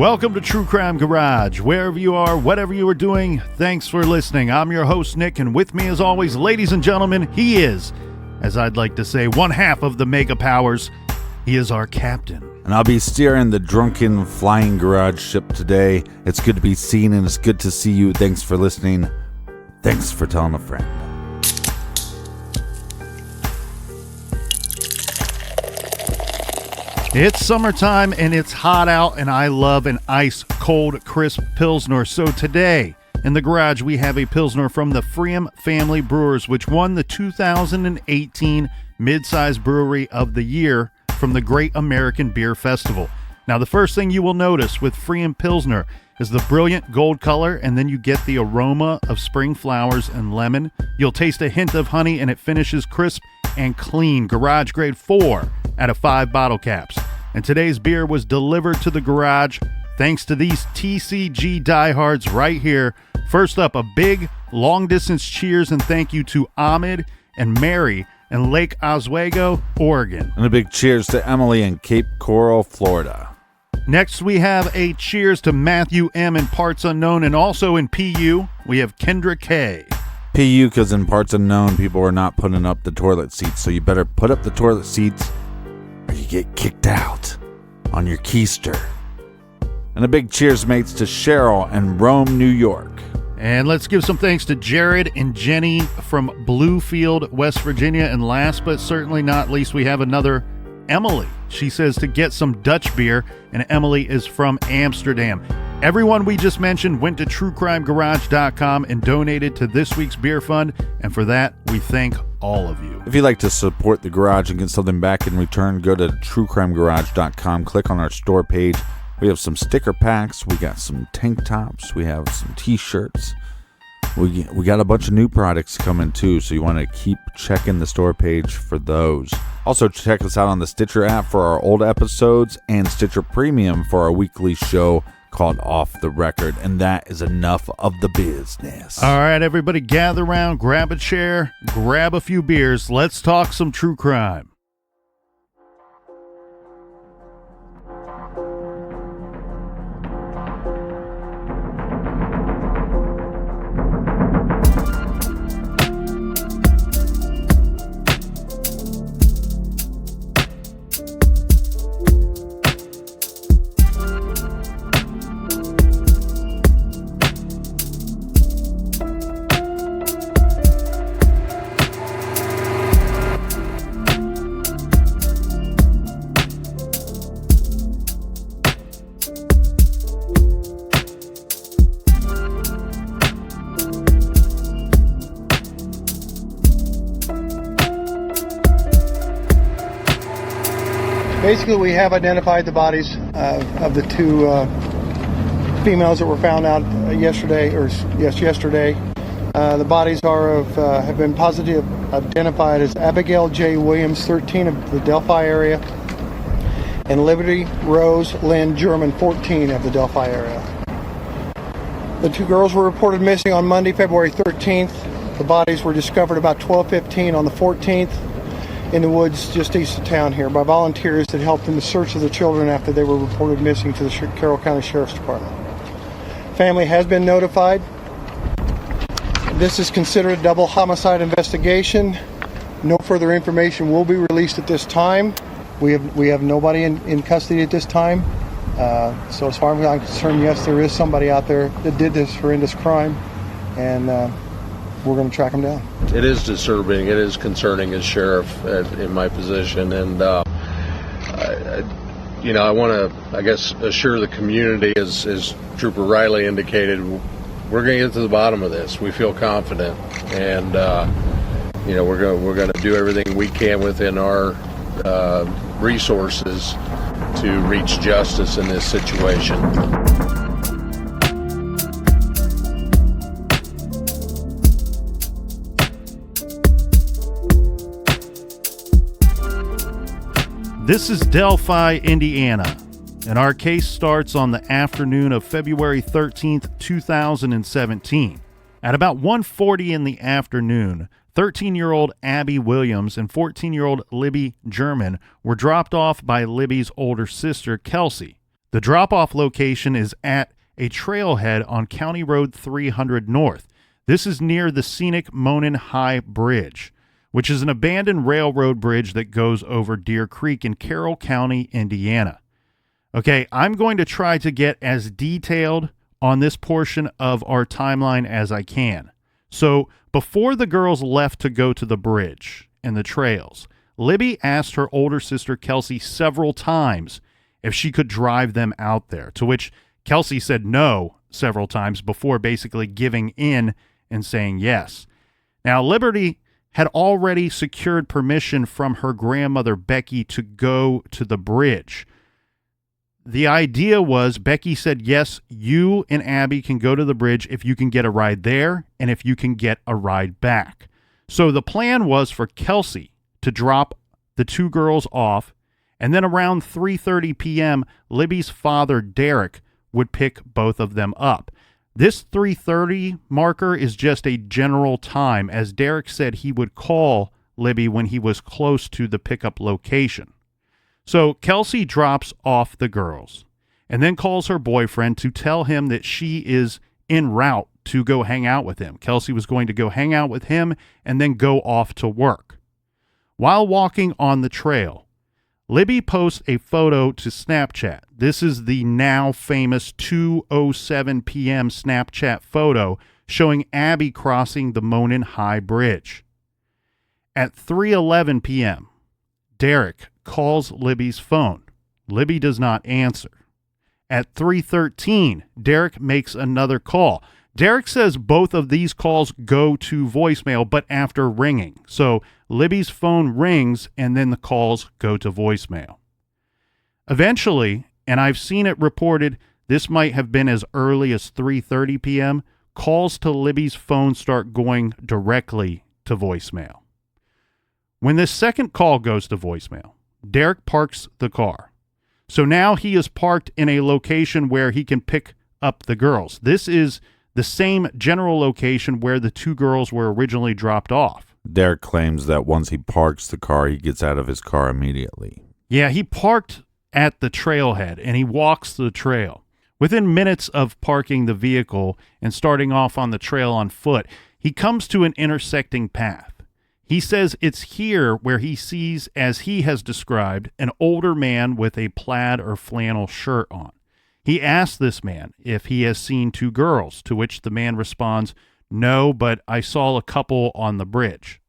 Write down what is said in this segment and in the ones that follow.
Welcome to True Crime Garage. Wherever you are, whatever you are doing, thanks for listening. I'm your host, Nick, and with me as always, ladies and gentlemen, he is, as I'd like to say, one half of the Mega Powers. He is our captain. And I'll be steering the drunken flying garage ship today. It's good to be seen and it's good to see you. Thanks for listening. Thanks for telling a friend. It's summertime and it's hot out, and I love an ice cold crisp Pilsner. So today in the garage we have a Pilsner from the pFriem Family Brewers, which won the 2018 Mid-Size Brewery of the Year from the Great American Beer Festival. Now the first thing you will notice with pFriem Pilsner is the brilliant gold color, and then you get the aroma of spring flowers and lemon. You'll taste a hint of honey, and it finishes crisp and clean. Garage grade 4 out of 5 bottle caps. And today's beer was delivered to the garage thanks to these TCG diehards right here. First up, a big long distance cheers and thank you to Ahmed and Mary in Lake Oswego, Oregon. And a big cheers to Emily in Cape Coral, Florida. Next, we have a cheers to Matthew M. in Parts Unknown, and also in PU, we have Kendra K. PU, because in Parts Unknown, people are not putting up the toilet seats, so you better put up the toilet seats or you get kicked out on your keister. And a big cheers, mates, to Cheryl in Rome, New York. And let's give some thanks to Jared and Jenny from Bluefield, West Virginia. And last but certainly not least, we have another Emily. She says to get some Dutch beer, and Emily is from Amsterdam. Everyone we just mentioned went to truecrimegarage.com and donated to this week's beer fund, and for that, we thank all of you. If you'd like to support the garage and get something back in return, go to truecrimegarage.com, click on our store page. We have some sticker packs, we got some tank tops, we have some t-shirts. We got a bunch of new products coming too, so you want to keep checking the store page for those. Also, check us out on the Stitcher app for our old episodes and Stitcher Premium for our weekly show called Off the Record. And that is enough of the business. All right, everybody, gather around, grab a chair, grab a few beers. Let's talk some true crime. Basically, we have identified the bodies of the two females that were found out yesterday. The bodies have been positively identified as Abigail J. Williams, 13, of the Delphi area, and Liberty Rose Lynn German, 14, of the Delphi area. The two girls were reported missing on Monday, February 13th. The bodies were discovered about 12:15 on the 14th. In the woods just east of town here by volunteers that helped in the search of the children after they were reported missing to the Carroll County Sheriff's Department. Family has been notified. This is considered a double homicide investigation. No further information will be released at this time. We have nobody in custody at this time. So as far as I'm concerned, yes, there is somebody out there that did this horrendous crime, and we're going to track them down. It is disturbing. It is concerning as sheriff in my position, and I want to, assure the community, as Trooper Riley indicated, we're going to get to the bottom of this. We feel confident, and we're going to do everything we can within our resources to reach justice in this situation. This is Delphi, Indiana, and our case starts on the afternoon of February 13th, 2017. At about 1:40 in the afternoon, 13-year-old Abby Williams and 14-year-old Libby German were dropped off by Libby's older sister, Kelsey. The drop-off location is at a trailhead on County Road 300 North. This is near the scenic Monon High Bridge, which is an abandoned railroad bridge that goes over Deer Creek in Carroll County, Indiana. Okay, I'm going to try to get as detailed on this portion of our timeline as I can. So, before the girls left to go to the bridge and the trails, Libby asked her older sister Kelsey several times if she could drive them out there, to which Kelsey said no several times before basically giving in and saying yes. Now, Liberty had already secured permission from her grandmother Becky to go to the bridge. The idea was, Becky said, yes, you and Abby can go to the bridge if you can get a ride there and if you can get a ride back. So the plan was for Kelsey to drop the two girls off, and then around 3:30 p.m., Libby's father, Derek, would pick both of them up. This 3:30 marker is just a general time, as Derek said he would call Libby when he was close to the pickup location. So Kelsey drops off the girls and then calls her boyfriend to tell him that she is en route to go hang out with him. Kelsey was going to go hang out with him and then go off to work. While walking on the trail, Libby posts a photo to Snapchat. This is the now famous 2:07 p.m. Snapchat photo showing Abby crossing the Monon High Bridge. At 3:11 p.m., Derek calls Libby's phone. Libby does not answer. At 3:13, Derek makes another call. Derek says both of these calls go to voicemail, but after ringing. So Libby's phone rings and then the calls go to voicemail. Eventually, and I've seen it reported, this might have been as early as 3:30 p.m., calls to Libby's phone start going directly to voicemail. When this second call goes to voicemail, Derek parks the car. So now he is parked in a location where he can pick up the girls. This is the same general location where the two girls were originally dropped off. Derek claims that once he parks the car, he gets out of his car immediately. Yeah, he parked at the trailhead and he walks the trail. Within minutes of parking the vehicle and starting off on the trail on foot, he comes to an intersecting path. He says it's here where he sees, as he has described, an older man with a plaid or flannel shirt on. He asks this man if he has seen two girls, to which the man responds, "No, but I saw a couple on the bridge."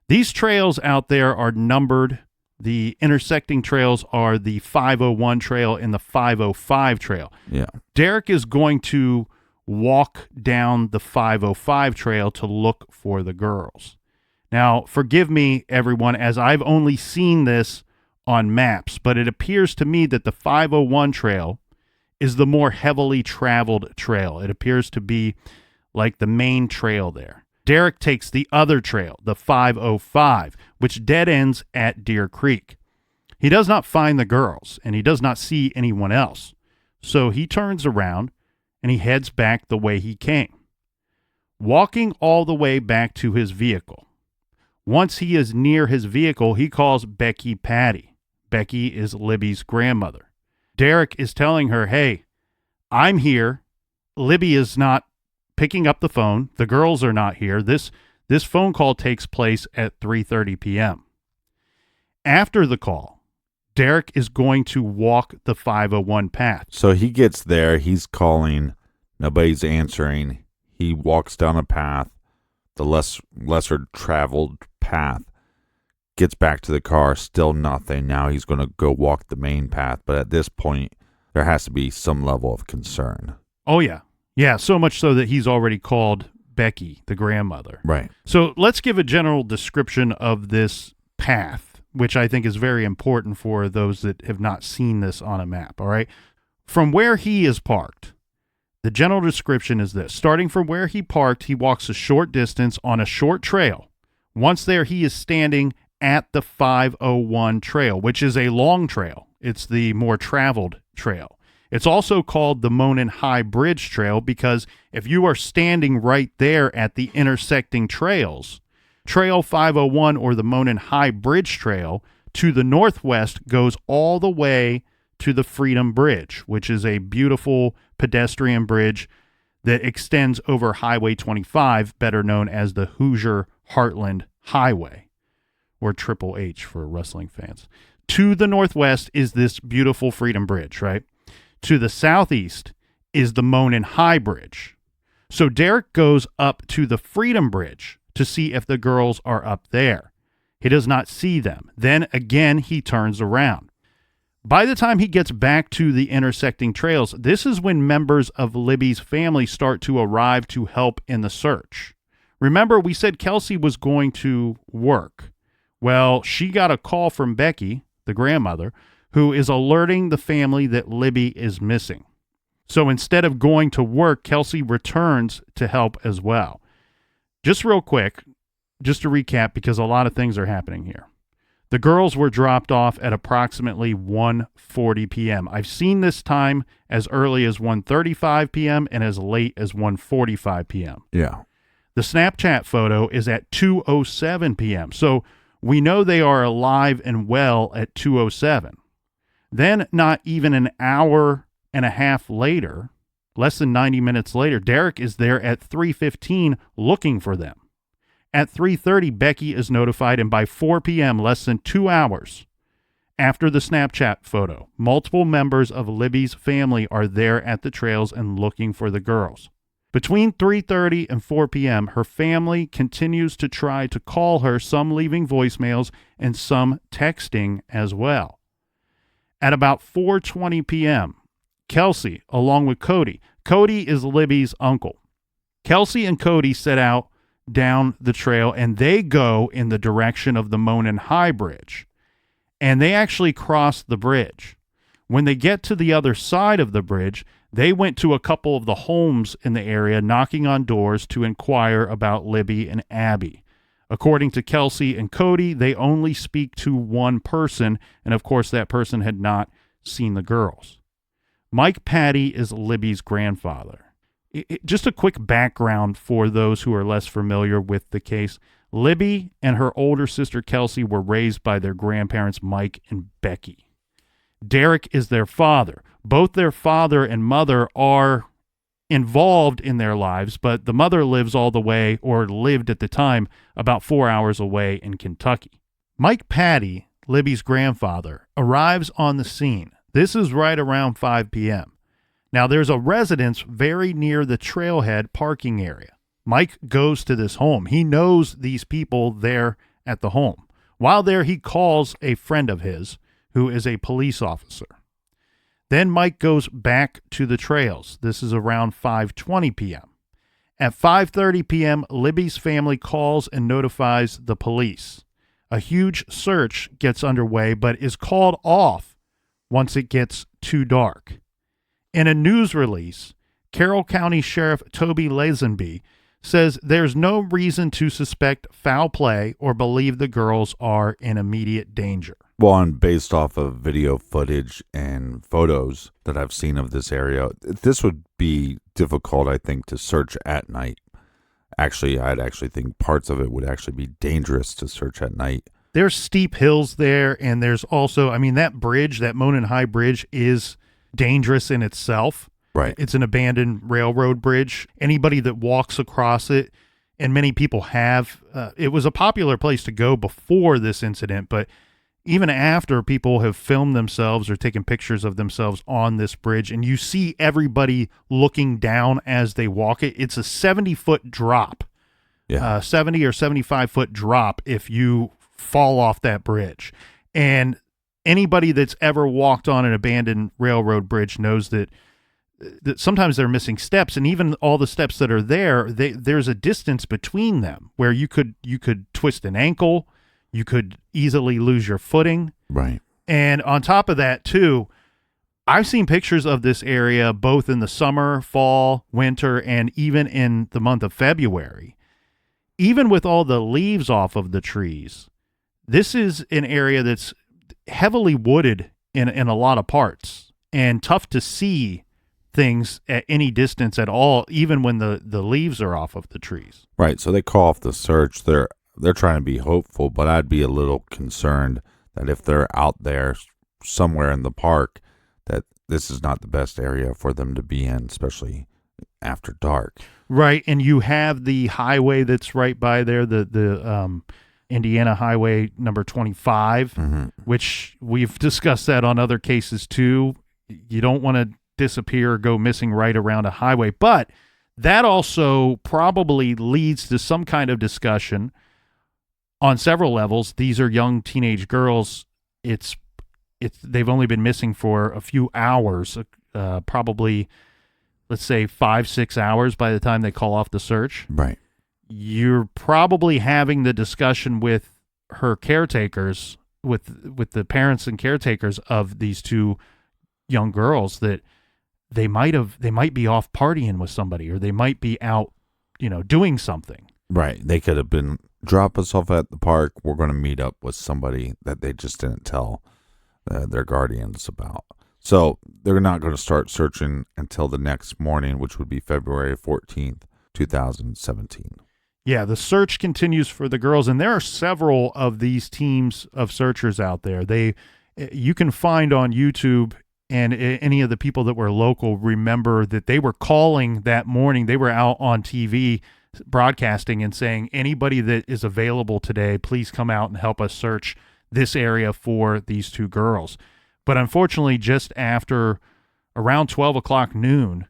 These trails out there are numbered. The intersecting trails are the 501 trail and the 505 trail. Yeah. Derek is going to walk down the 505 trail to look for the girls. Now, forgive me, everyone, as I've only seen this on maps, but it appears to me that the 501 trail is the more heavily traveled trail. It appears to be like the main trail there. Derek takes the other trail, the 505, which dead ends at Deer Creek. He does not find the girls, and he does not see anyone else. So he turns around, and he heads back the way he came, walking all the way back to his vehicle. Once he is near his vehicle, he calls Becky Patty. Becky is Libby's grandmother. Derek is telling her, "Hey, I'm here. Libby is not picking up the phone. The girls are not here. This phone call takes place at 3:30 p.m. After the call, Derek is going to walk the 501 path. So he gets there. He's calling. Nobody's answering. He walks down a path, the lesser traveled path, gets back to the car, still nothing. Now he's going to go walk the main path. But at this point, there has to be some level of concern. Oh, yeah. Yeah, so much so that he's already called Becky, the grandmother. Right. So let's give a general description of this path, which I think is very important for those that have not seen this on a map, all right? From where he is parked, the general description is this. Starting from where he parked, he walks a short distance on a short trail. Once there, he is standing at the 501 trail, which is a long trail. It's the more traveled trail. It's also called the Monon High Bridge Trail because if you are standing right there at the intersecting trails, Trail 501 or the Monon High Bridge Trail to the northwest goes all the way to the Freedom Bridge, which is a beautiful pedestrian bridge that extends over Highway 25, better known as the Hoosier Heartland Highway, or Triple H for wrestling fans. To the northwest is this beautiful Freedom Bridge, right? To the southeast is the Monon High Bridge. So Derek goes up to the Freedom Bridge to see if the girls are up there. He does not see them. Then again, he turns around. By the time he gets back to the intersecting trails, this is when members of Libby's family start to arrive to help in the search. Remember, we said Kelsey was going to work. Well, she got a call from Becky, the grandmother, who is alerting the family that Libby is missing. So instead of going to work, Kelsey returns to help as well. Just real quick, just to recap, because a lot of things are happening here. The girls were dropped off at approximately 1:40 p.m. I've seen this time as early as 1:35 p.m. and as late as 1:45 p.m. Yeah. The Snapchat photo is at 2:07 p.m. So we know they are alive and well at 2:07. Then not even an hour and a half later, less than 90 minutes later, Derek is there at 3:15 looking for them. At 3:30, Becky is notified, and by 4 p.m., less than 2 hours after the Snapchat photo, multiple members of Libby's family are there at the trails and looking for the girls. Between 3:30 and 4 p.m., her family continues to try to call her, some leaving voicemails and some texting as well. At about 4:20 p.m., Kelsey, along with Cody is Libby's uncle. Kelsey and Cody set out down the trail, and they go in the direction of the Monon High Bridge. And they actually cross the bridge. When they get to the other side of the bridge, they went to a couple of the homes in the area, knocking on doors to inquire about Libby and Abby. According to Kelsey and Cody, they only speak to one person, and of course that person had not seen the girls. Mike Patty is Libby's grandfather. Just a quick background for those who are less familiar with the case. Libby and her older sister Kelsey were raised by their grandparents Mike and Becky. Derek is their father. Both their father and mother are involved in their lives, but the mother lives all the way, or lived at the time, about 4 hours away in Kentucky. Mike Patty, Libby's grandfather, arrives on the scene. This is right around 5 p.m. Now, there's a residence very near the trailhead parking area. Mike goes to this home. He knows these people there at the home. While there, he calls a friend of his who is a police officer. Then Mike goes back to the trails. This is around 5:20 p.m. At 5:30 p.m., Libby's family calls and notifies the police. A huge search gets underway, but is called off once it gets too dark. In a news release, Carroll County Sheriff Toby Lazenby says there's no reason to suspect foul play or believe the girls are in immediate danger. Well, and based off of video footage and photos that I've seen of this area, this would be difficult, I think, to search at night. Actually, I'd actually think parts of it would actually be dangerous to search at night. There's steep hills there, and there's also, that bridge, that Monon High Bridge, is dangerous in itself. Right. It's an abandoned railroad bridge. Anybody that walks across it, and many people have, it was a popular place to go before this incident, but even after, people have filmed themselves or taken pictures of themselves on this bridge, and you see everybody looking down as they walk it. It's a 70-foot drop, 70 or 75-foot drop if you fall off that bridge. And anybody that's ever walked on an abandoned railroad bridge knows that sometimes they're missing steps, and even all the steps that are there, there's a distance between them where you could twist an ankle, you could easily lose your footing. Right. And on top of that, too, I've seen pictures of this area both in the summer, fall, winter, and even in the month of February. Even with all the leaves off of the trees, this is an area that's heavily wooded in a lot of parts and tough to see things at any distance at all, even when the leaves are off of the trees. Right. So they call off the search. They're trying to be hopeful, but I'd be a little concerned that if they're out there somewhere in the park, this is not the best area for them to be in, especially after dark. Right, and you have the highway that's right by there, the Indiana Highway number 25, which we've discussed that on other cases too. You don't want to disappear or go missing right around a highway, but that also probably leads to some kind of discussion on several levels. These are young teenage girls. They've only been missing for a few hours, probably, let's say 5-6 hours by the time they call off the search. Right. You're probably having the discussion with her caretakers, with the parents and caretakers of these two young girls, that they might be off partying with somebody, or they might be out, doing something. Right. They could have been, drop us off at the park. We're going to meet up with somebody that they just didn't tell their guardians about. So they're not going to start searching until the next morning, which would be February 14th, 2017. Yeah, the search continues for the girls, and there are several of these teams of searchers out there. You can find on YouTube, and any of the people that were local remember that they were calling that morning. They were out on TV broadcasting and saying, anybody that is available today, please come out and help us search this area for these two girls. But unfortunately, just after around 12 o'clock noon,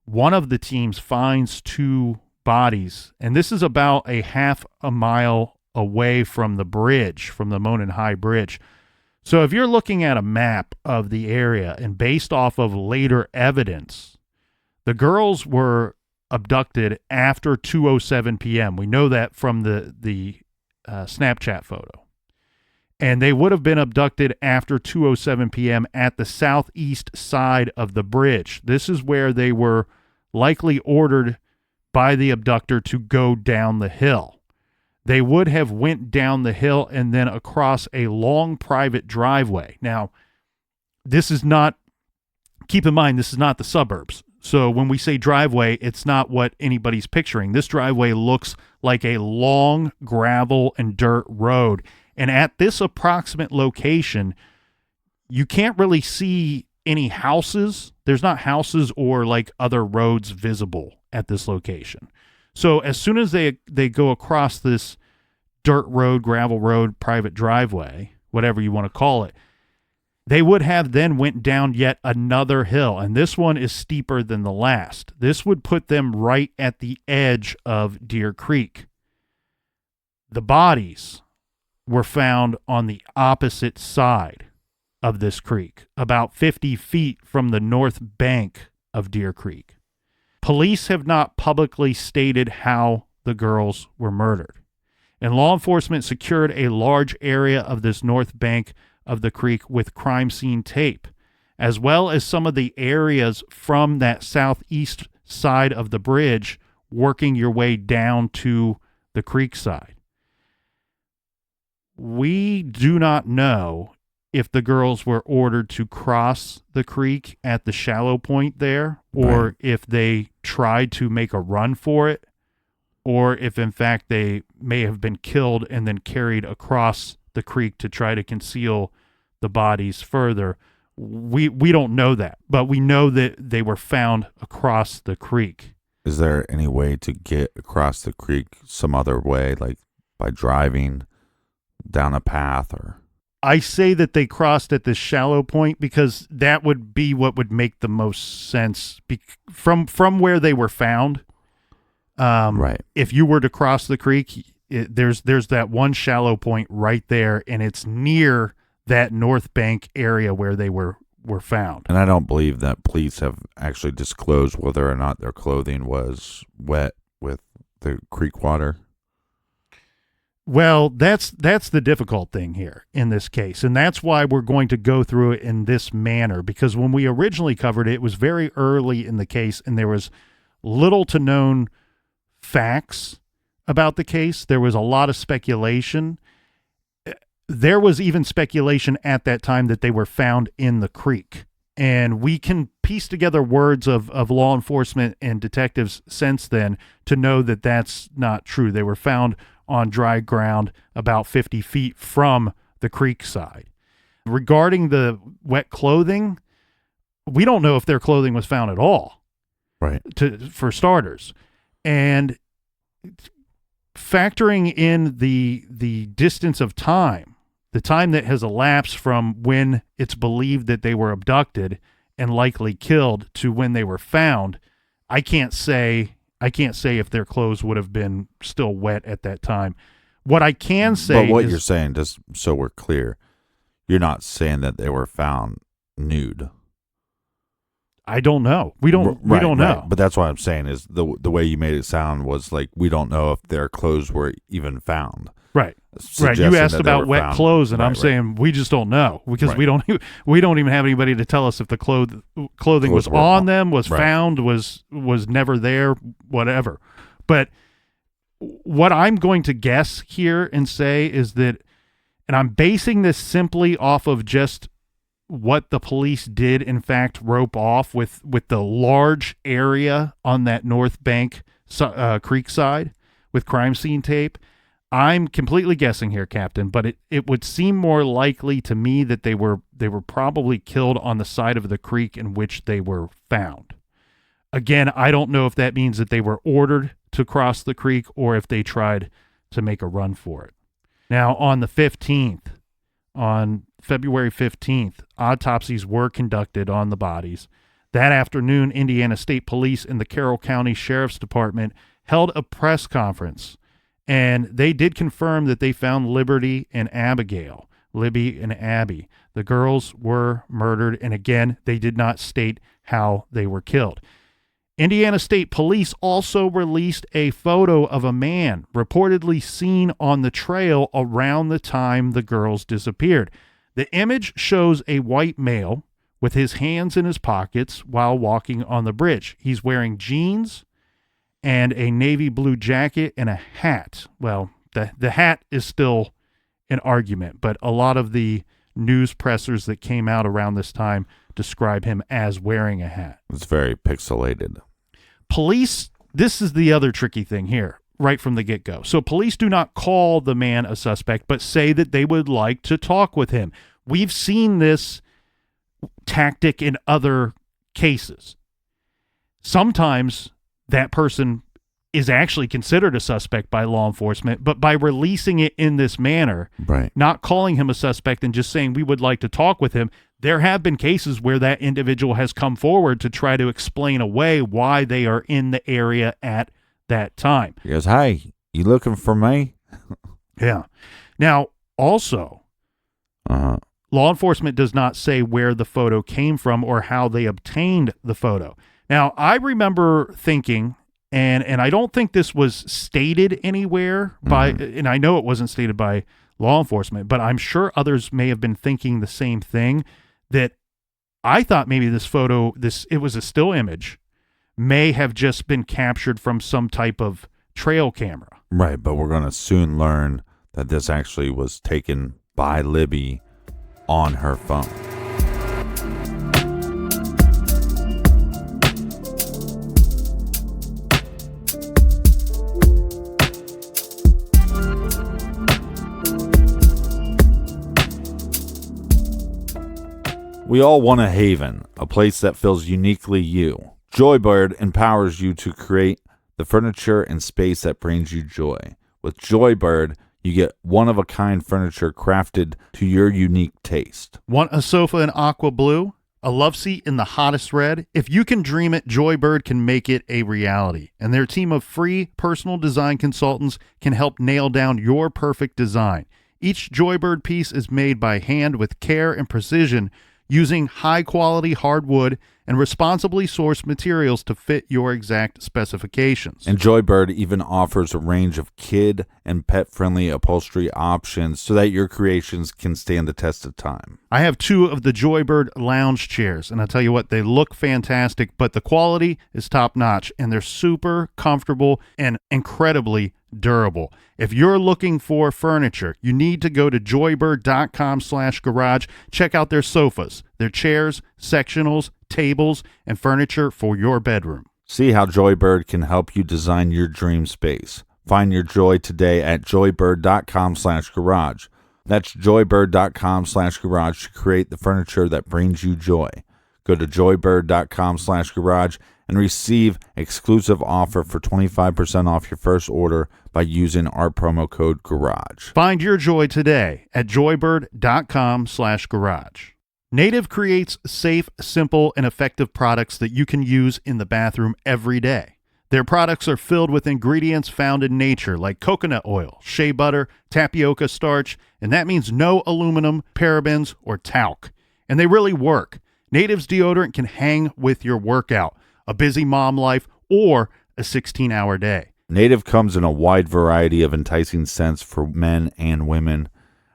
one of the teams finds two bodies, and this is about a half a mile away from the bridge, from the Monon High Bridge. So if you're looking at a map of the area, and based off of later evidence, the girls were abducted after 2:07 p.m. We know that from the Snapchat photo. And they would have been abducted after 2:07 p.m. at the southeast side of the bridge. This is where they were likely ordered by the abductor to go down the hill. They would have went down the hill and then across a long private driveway. Now, keep in mind, this is not the suburbs. So when we say driveway, it's not what anybody's picturing. This driveway looks like a long gravel and dirt road. And at this approximate location, you can't really see any houses. There's not houses or like other roads visible at this location. So as soon as they go across this dirt road, gravel road, private driveway, whatever you want to call it, they would have then went down yet another hill, and this one is steeper than the last. This would put them right at the edge of Deer Creek. The bodies were found on the opposite side of this creek, about 50 feet from the north bank of Deer Creek. Police have not publicly stated how the girls were murdered, and law enforcement secured a large area of this north bank of the creek with crime scene tape, as well as some of the areas from that southeast side of the bridge, working your way down to the creek side. We do not know if the girls were ordered to cross the creek at the shallow point there, or Right. if they tried to make a run for it, or if in fact they may have been killed and then carried across the creek to try to conceal the bodies further. We don't know that, but we know that they were found across the creek. Is there any way to get across the creek some other way, like by driving down a path? Or I say that they crossed at this shallow point because that would be what would make the most sense from where they were found. Right. If you were to cross the creek, there's that one shallow point right there, and it's near that north bank area where they were found. And I don't believe that police have actually disclosed whether or not their clothing was wet with the creek water. Well, that's the difficult thing here in this case, and that's why we're going to go through it in this manner, because when we originally covered it, it was very early in the case, and there was little to known facts about the case. There was a lot of speculation. There was even speculation at that time that they were found in the creek, and we can piece together words of law enforcement and detectives since then to know that that's not true. They were found on dry ground about 50 feet from the creek side. Regarding the wet clothing, we don't know if their clothing was found at all. Right. For starters. And factoring in the distance of time, the time that has elapsed from when it's believed that they were abducted and likely killed to when they were found, I can't say if their clothes would have been still wet at that time. What I can say, but what you're saying, just so we're clear, you're not saying that they were found nude. I don't know. We don't know. But that's what I'm saying is the way you made it sound was like we don't know if their clothes were even found. Right. Right. You asked about wet clothes, and I'm saying we just don't know because we don't even have anybody to tell us if the clothing was on them, was found, was never there, whatever. But what I'm going to guess here and say is that, and I'm basing this simply off of just what the police did, in fact, rope off with the large area on that North Bank creek side with crime scene tape. I'm completely guessing here, Captain, but it would seem more likely to me that they were probably killed on the side of the creek in which they were found. Again, I don't know if that means that they were ordered to cross the creek or if they tried to make a run for it. Now, on the 15th, on February 15th, autopsies were conducted on the bodies. That afternoon, Indiana State Police and the Carroll County Sheriff's Department held a press conference, and they did confirm that they found Libby and Abigail. The girls were murdered, and again, they did not state how they were killed. Indiana State Police also released a photo of a man reportedly seen on the trail around the time the girls disappeared. The image shows a white male with his hands in his pockets while walking on the bridge. He's wearing jeans and a navy blue jacket and a hat. Well, the hat is still an argument, but a lot of the news pressers that came out around this time describe him as wearing a hat. It's very pixelated. Police, this is the other tricky thing here, right from the get-go. So police do not call the man a suspect, but say that they would like to talk with him. We've seen this tactic in other cases. Sometimes that person is actually considered a suspect by law enforcement, but by releasing it in this manner, not calling him a suspect and just saying we would like to talk with him, there have been cases where that individual has come forward to try to explain away why they are in the area at that time. He goes, "Hey, you looking for me?" Yeah. Now, also, law enforcement does not say where the photo came from or how they obtained the photo. Now, I remember thinking, and I don't think this was stated anywhere and I know it wasn't stated by law enforcement, but I'm sure others may have been thinking the same thing, that I thought maybe this photo, it was a still image, may have just been captured from some type of trail camera. Right, but we're going to soon learn that this actually was taken by Libby on her phone. We all want a haven, a place that feels uniquely you. Joybird empowers you to create the furniture and space that brings you joy. With Joybird, you get one-of-a-kind furniture crafted to your unique taste. Want a sofa in aqua blue? A love seat in the hottest red? If you can dream it, Joybird can make it a reality. And their team of free personal design consultants can help nail down your perfect design. Each Joybird piece is made by hand with care and precision, using high-quality hardwood and responsibly sourced materials to fit your exact specifications. And Joybird even offers a range of kid and pet-friendly upholstery options so that your creations can stand the test of time. I have 2 of the Joybird lounge chairs, and I'll tell you what, they look fantastic, but the quality is top-notch, and they're super comfortable and incredibly durable. If you're looking for furniture, you need to go to joybird.com/garage. Check out their sofas, their chairs, sectionals, tables, and furniture for your bedroom. See how Joybird can help you design your dream space. Find your joy today at joybird.com/garage. That's joybird.com/garage to create the furniture that brings you joy. Go to joybird.com/garage and receive exclusive offer for 25% off your first order by using our promo code GARAGE. Find your joy today at joybird.com/garage. Native creates safe, simple, and effective products that you can use in the bathroom every day. Their products are filled with ingredients found in nature like coconut oil, shea butter, tapioca starch, and that means no aluminum, parabens, or talc. And they really work. Native's deodorant can hang with your workout, a busy mom life, or a 16-hour day. Native comes in a wide variety of enticing scents for men and women,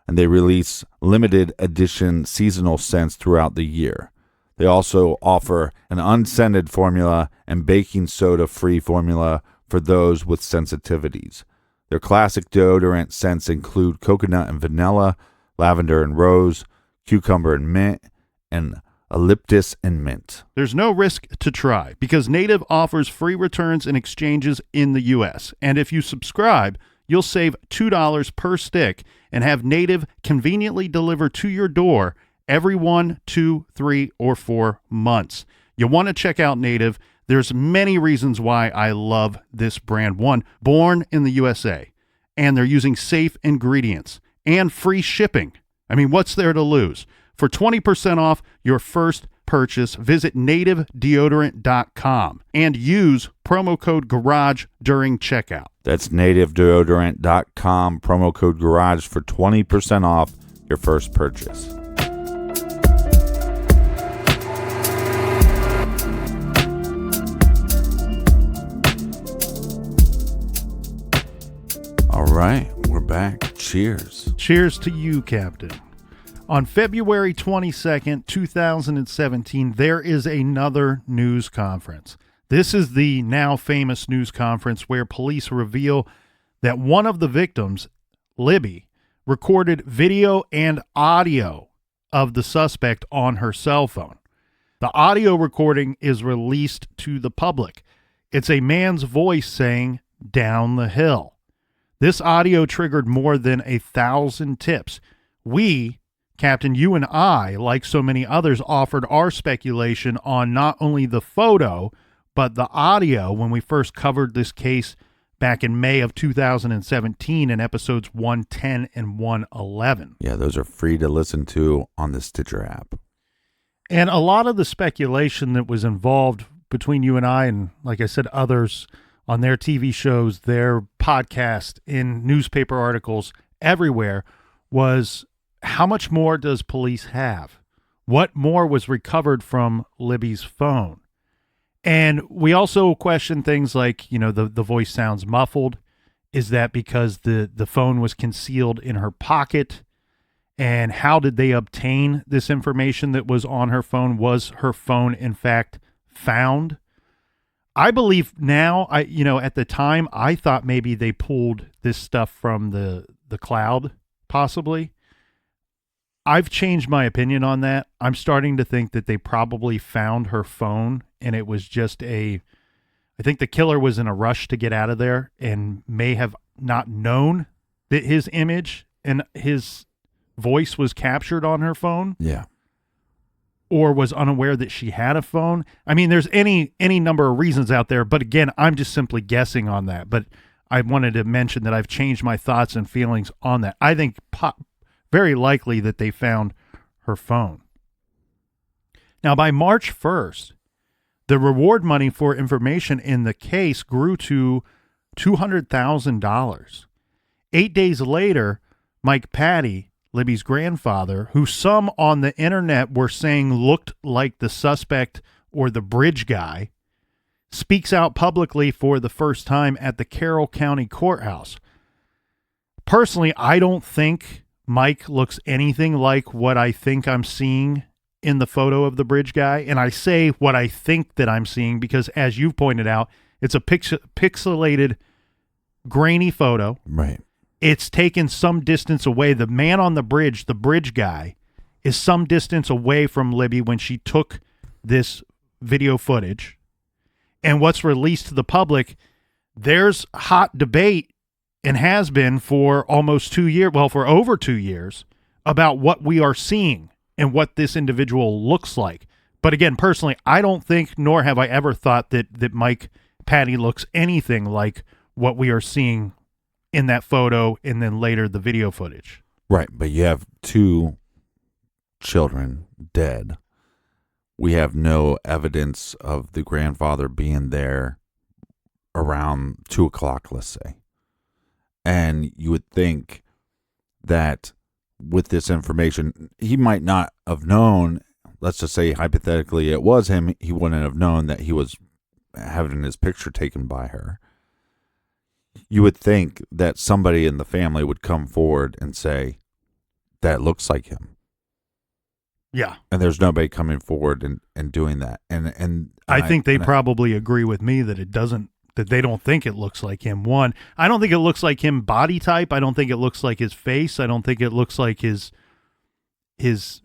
and they release limited edition seasonal scents throughout the year. They also offer an unscented formula and baking soda-free formula for those with sensitivities. Their classic deodorant scents include coconut and vanilla, lavender and rose, cucumber and mint, and eucalyptus and mint. There's no risk to try because Native offers free returns and exchanges in the U.S. And if you subscribe, you'll save $2 per stick and have Native conveniently delivered to your door every 1, 2, 3, or 4 months. You want to check out Native. There's many reasons why I love this brand. One, born in the USA, and they're using safe ingredients and free shipping. I mean, what's there to lose? For 20% off your first purchase, visit nativedeodorant.com and use promo code GARAGE during checkout. That's nativedeodorant.com, promo code GARAGE for 20% off your first purchase. All right, we're back. Cheers. Cheers to you, Captain. On February 22nd, 2017, there is another news conference. This is the now famous news conference where police reveal that one of the victims, Libby, recorded video and audio of the suspect on her cell phone. The audio recording is released to the public. It's a man's voice saying, "Down the hill." This audio triggered more than 1,000 tips. We, Captain, you and I, like so many others, offered our speculation on not only the photo, but the audio when we first covered this case back in May of 2017 in episodes 110 and 111. Yeah, those are free to listen to on the Stitcher app. And a lot of the speculation that was involved between you and I, and like I said, others on their TV shows, their podcast, in newspaper articles everywhere, was how much more does police have? What more was recovered from Libby's phone? And we also question things like, you know, the voice sounds muffled. Is that because the phone was concealed in her pocket? And how did they obtain this information that was on her phone? Was her phone, in fact, found? I believe now, at the time, I thought maybe they pulled this stuff from the cloud, possibly. I've changed my opinion on that. I'm starting to think that they probably found her phone, and it was just I think the killer was in a rush to get out of there and may have not known that his image and his voice was captured on her phone. Yeah. Or was unaware that she had a phone. I mean, there's any number of reasons out there, but again, I'm just simply guessing on that. But I wanted to mention that I've changed my thoughts and feelings on that. I think very likely that they found her phone. Now, by March 1st, the reward money for information in the case grew to $200,000. 8 days later, Mike Patty, Libby's grandfather, who some on the internet were saying looked like the suspect or the bridge guy, speaks out publicly for the first time at the Carroll County Courthouse. Personally, I don't think Mike looks anything like what I think I'm seeing in the photo of the bridge guy. And I say what I think that I'm seeing because, as you've pointed out, it's a pixelated, grainy photo. Right. It's taken some distance away. The man on the bridge guy, is some distance away from Libby when she took this video footage. And what's released to the public, there's hot debate, and has been for almost 2 years, well, for over 2 years, about what we are seeing and what this individual looks like. But again, personally, I don't think, nor have I ever thought that Mike Patty looks anything like what we are seeing in that photo and then later the video footage. Right, but you have 2 children dead. We have no evidence of the grandfather being there around 2 o'clock, let's say. And you would think that with this information, he might not have known, let's just say hypothetically it was him, he wouldn't have known that he was having his picture taken by her. You would think that somebody in the family would come forward and say, that looks like him. Yeah. And there's nobody coming forward and doing that. And I think they probably agree with me that it doesn't, that they don't think it looks like him. One, I don't think it looks like him body type. I don't think it looks like his face. I don't think it looks like his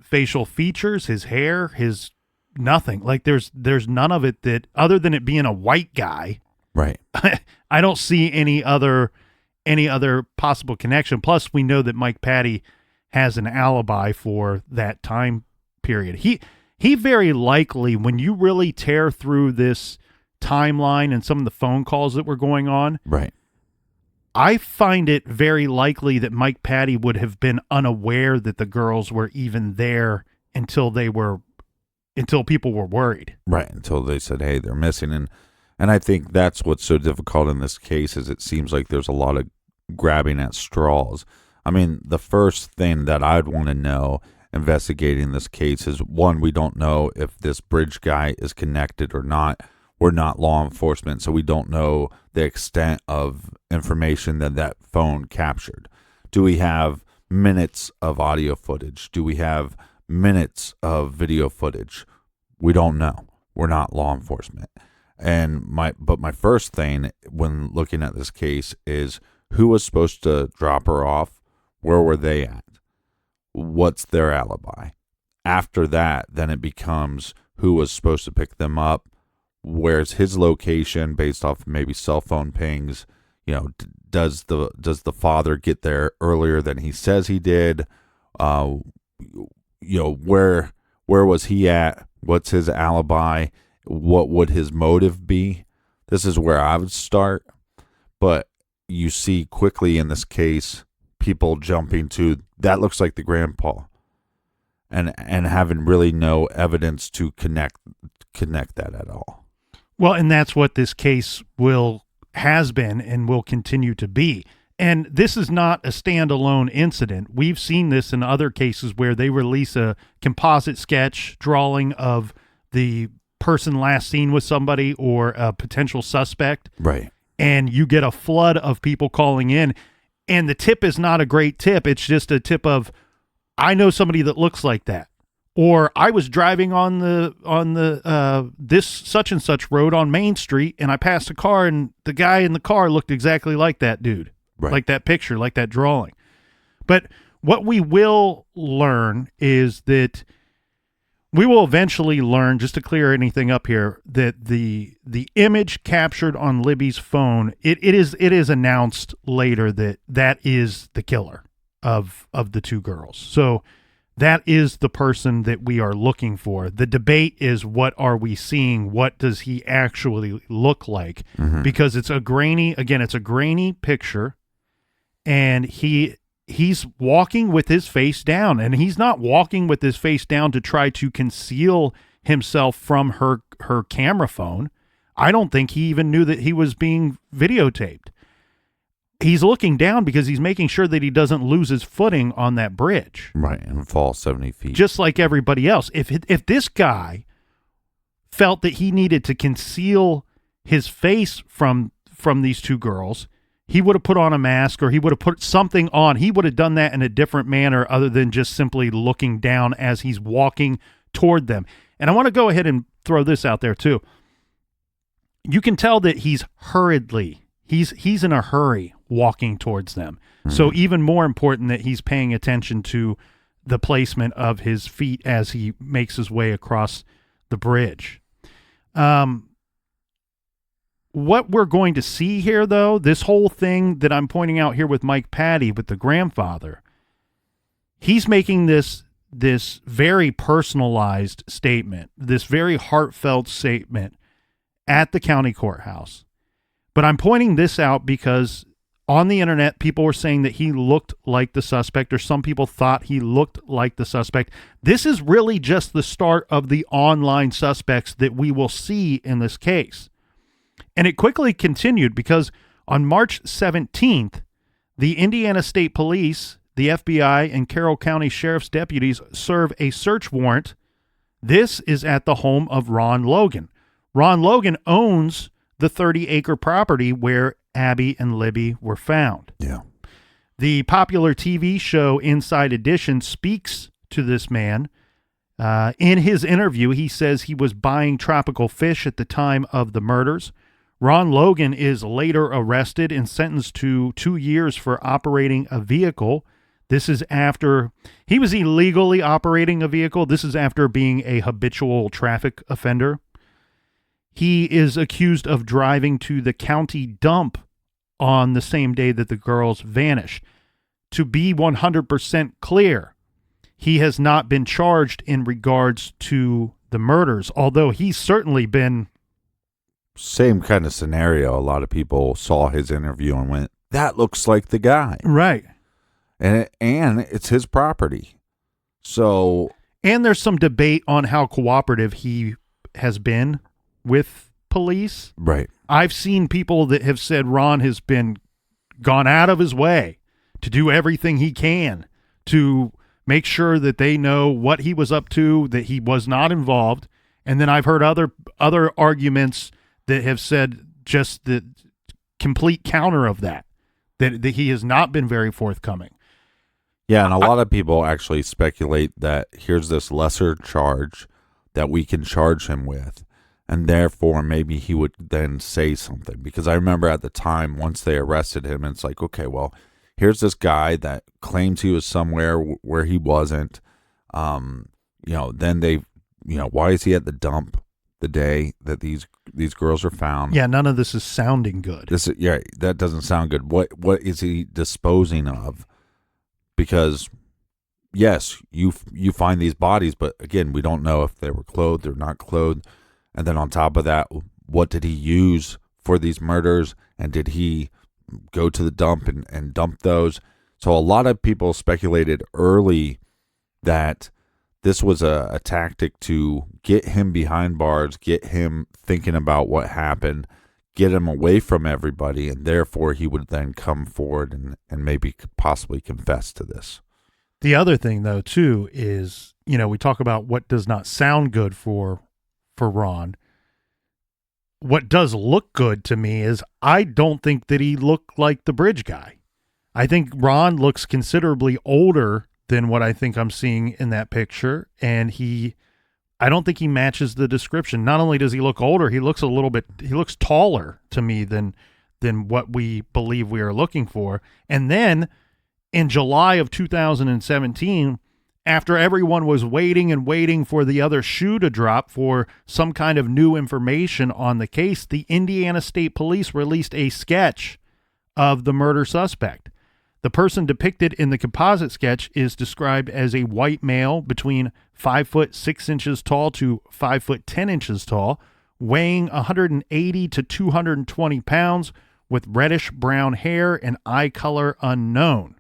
facial features, his hair, his nothing. Like there's none of it that, other than it being a white guy. Right. I don't see any other possible connection. Plus, we know that Mike Patty has an alibi for that time period. He very likely, when you really tear through this timeline and some of the phone calls that were going on, right, I find it very likely that Mike Patty would have been unaware that the girls were even there until people were worried. Right, until they said, hey, they're missing. And I think that's what's so difficult in this case, is it seems like there's a lot of grabbing at straws. I mean, the first thing that I'd want to know investigating this case is, one, we don't know if this bridge guy is connected or not. We're not law enforcement, so we don't know the extent of information that phone captured. Do we have minutes of audio footage? Do we have minutes of video footage? We don't know. We're not law enforcement. And my first thing when looking at this case is, who was supposed to drop her off? Where were they at? What's their alibi? After that, then it becomes who was supposed to pick them up. Where's his location based off maybe cell phone pings? You know, does the father get there earlier than he says he did? You know, where was he at? What's his alibi? What would his motive be? This is where I would start. But you see quickly in this case, people jumping to, that looks like the grandpa, and having really no evidence to connect that at all. Well, and that's what this case has been and will continue to be. And this is not a standalone incident. We've seen this in other cases where they release a composite sketch drawing of the person last seen with somebody or a potential suspect. Right. And you get a flood of people calling in. And the tip is not a great tip. It's just a tip of, I know somebody that looks like that. Or I was driving on the this such and such road on Main Street, and I passed a car, and the guy in the car looked exactly like that dude, right, like that picture, like that drawing. But what we will learn is that we will eventually learn, just to clear anything up here, that the image captured on Libby's phone, it is announced later that is the killer of the 2 girls. So that is the person that we are looking for. The debate is, what are we seeing? What does he actually look like? Mm-hmm. Because it's a grainy picture, and he's walking with his face down, and he's not walking with his face down to try to conceal himself from her camera phone. I don't think he even knew that he was being videotaped. He's looking down because he's making sure that he doesn't lose his footing on that bridge. Right, and fall 70 feet. Just like everybody else. If this guy felt that he needed to conceal his face from these 2 girls, he would have put on a mask, or he would have put something on. He would have done that in a different manner other than just simply looking down as he's walking toward them. And I want to go ahead and throw this out there too. You can tell that he's he's in a hurry walking towards them. Mm-hmm. So even more important that he's paying attention to the placement of his feet as he makes his way across the bridge. What we're going to see here, though, this whole thing that I'm pointing out here with Mike Patty, with the grandfather, he's making this this very personalized statement, this very heartfelt statement at the county courthouse. But I'm pointing this out because on the internet, people were saying that he looked like the suspect, or some people thought he looked like the suspect. This is really just the start of the online suspects that we will see in this case. And it quickly continued because on March 17th, the Indiana State Police, the FBI, and Carroll County Sheriff's deputies serve a search warrant. This is at the home of Ron Logan. Ron Logan owns the 30-acre property where Abby and Libby were found. Yeah. The popular TV show Inside Edition speaks to this man. In his interview, he says he was buying tropical fish at the time of the murders. Ron Logan is later arrested and sentenced to 2 years for operating a vehicle. This is after he was illegally operating a vehicle. This is after being a habitual traffic offender. He is accused of driving to the county dump on the same day that the girls vanished. To be 100% clear, he has not been charged in regards to the murders, although he's certainly been... Same kind of scenario. A lot of people saw his interview and went, that looks like the guy. Right. And it's his property. So... And there's some debate on how cooperative he has been with police. Right. I've seen people that have said Ron has gone out of his way to do everything he can to make sure that they know what he was up to, that he was not involved. And then I've heard other arguments that have said just the complete counter of that he has not been very forthcoming. Yeah, and a lot of people actually speculate that here's this lesser charge that we can charge him with, and therefore maybe he would then say something. Because I remember at the time, once they arrested him, it's like, okay, well, here's this guy that claims he was somewhere where he wasn't. Then they, why is he at the dump the day that these girls are found? Yeah, none of this is sounding good. That doesn't sound good. What is he disposing of? Because yes, you find these bodies, but again, we don't know if they were clothed or not clothed. And then on top of that, what did he use for these murders? And did he go to the dump and dump those? So a lot of people speculated early that this was a tactic to get him behind bars, get him thinking about what happened, get him away from everybody, and therefore he would then come forward and maybe possibly confess to this. The other thing, though, too, is, we talk about what does not sound good for Ron. What does look good to me is I don't think that he looked like the bridge guy. I think Ron looks considerably older than what I think I'm seeing in that picture, and I don't think he matches the description. Not only does he look older, he looks taller to me than what we believe we are looking for. And then in July of 2017, after everyone was waiting for the other shoe to drop for some kind of new information on the case, the Indiana State Police released a sketch of the murder suspect. The person depicted in the composite sketch is described as a white male between 5 foot 6 inches tall to 5 foot 10 inches tall, weighing 180 to 220 pounds, with reddish brown hair and eye color unknown.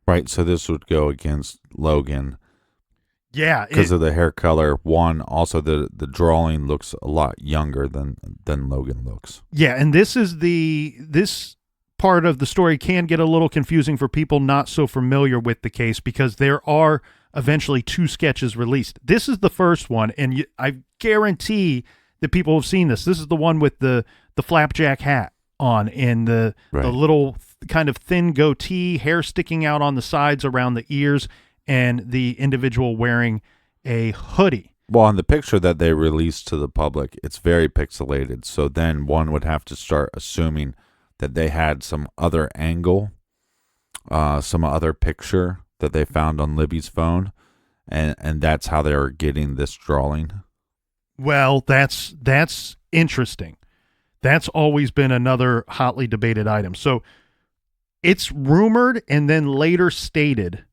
Right, so this would go against Logan. Yeah. Because of the hair color. One, also the drawing looks a lot younger than Logan looks. Yeah, and this part of the story can get a little confusing for people not so familiar with the case, because there are eventually 2 sketches released. This is the first one, and I guarantee that people have seen this. This is the one with the flapjack hat on and the little kind of thin goatee, hair sticking out on the sides around the ears, and the individual wearing a hoodie. Well, on the picture that they released to the public, it's very pixelated. So then one would have to start assuming that they had some other angle, some other picture that they found on Libby's phone, and that's how they were getting this drawing. Well, that's interesting. That's always been another hotly debated item. So it's rumored and then later stated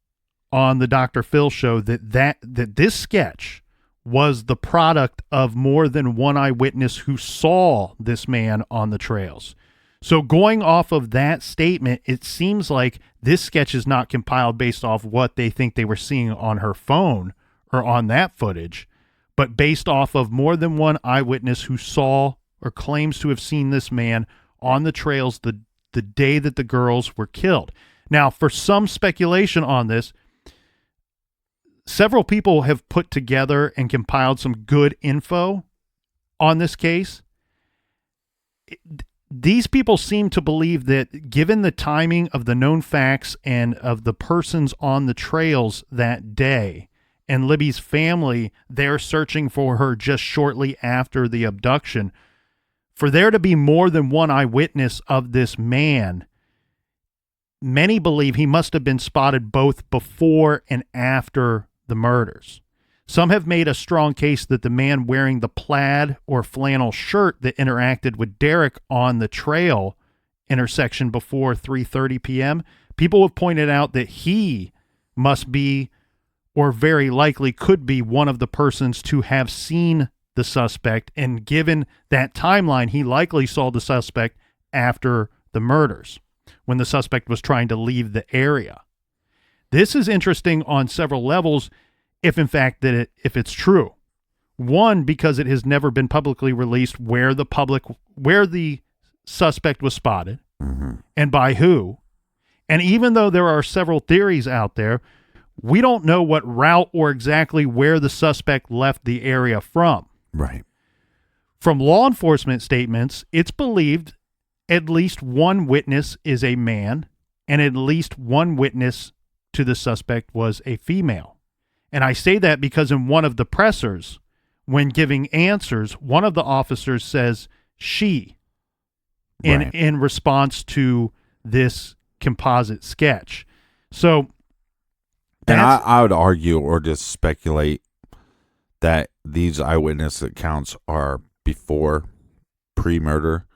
on the Dr. Phil show that this sketch was the product of more than one eyewitness who saw this man on the trails. So going off of that statement, it seems like this sketch is not compiled based off what they think they were seeing on her phone or on that footage, but based off of more than one eyewitness who saw or claims to have seen this man on the trails the day that the girls were killed. Now, for some speculation on this, several people have put together and compiled some good info on this case. These people seem to believe that given the timing of the known facts and of the persons on the trails that day and Libby's family, they're searching for her just shortly after the abduction, for there to be more than one eyewitness of this man, many believe he must have been spotted both before and after the murders. Some have made a strong case that the man wearing the plaid or flannel shirt that interacted with Derek on the trail intersection before 3:30 p.m., people have pointed out that he must be, or very likely could be, one of the persons to have seen the suspect, and given that timeline, he likely saw the suspect after the murders, when the suspect was trying to leave the area. This is interesting on several levels, if in fact if it's true. One, because it has never been publicly released where the suspect was spotted and by who. And even though there are several theories out there, we don't know what route or exactly where the suspect left the area from. Right. From law enforcement statements, it's believed at least one witness is a man and at least one witness to the suspect was a female. And I say that because in one of the pressers, when giving answers, one of the officers says she in response to this composite sketch. So, and I would argue or just speculate that these eyewitness accounts are before pre-murder,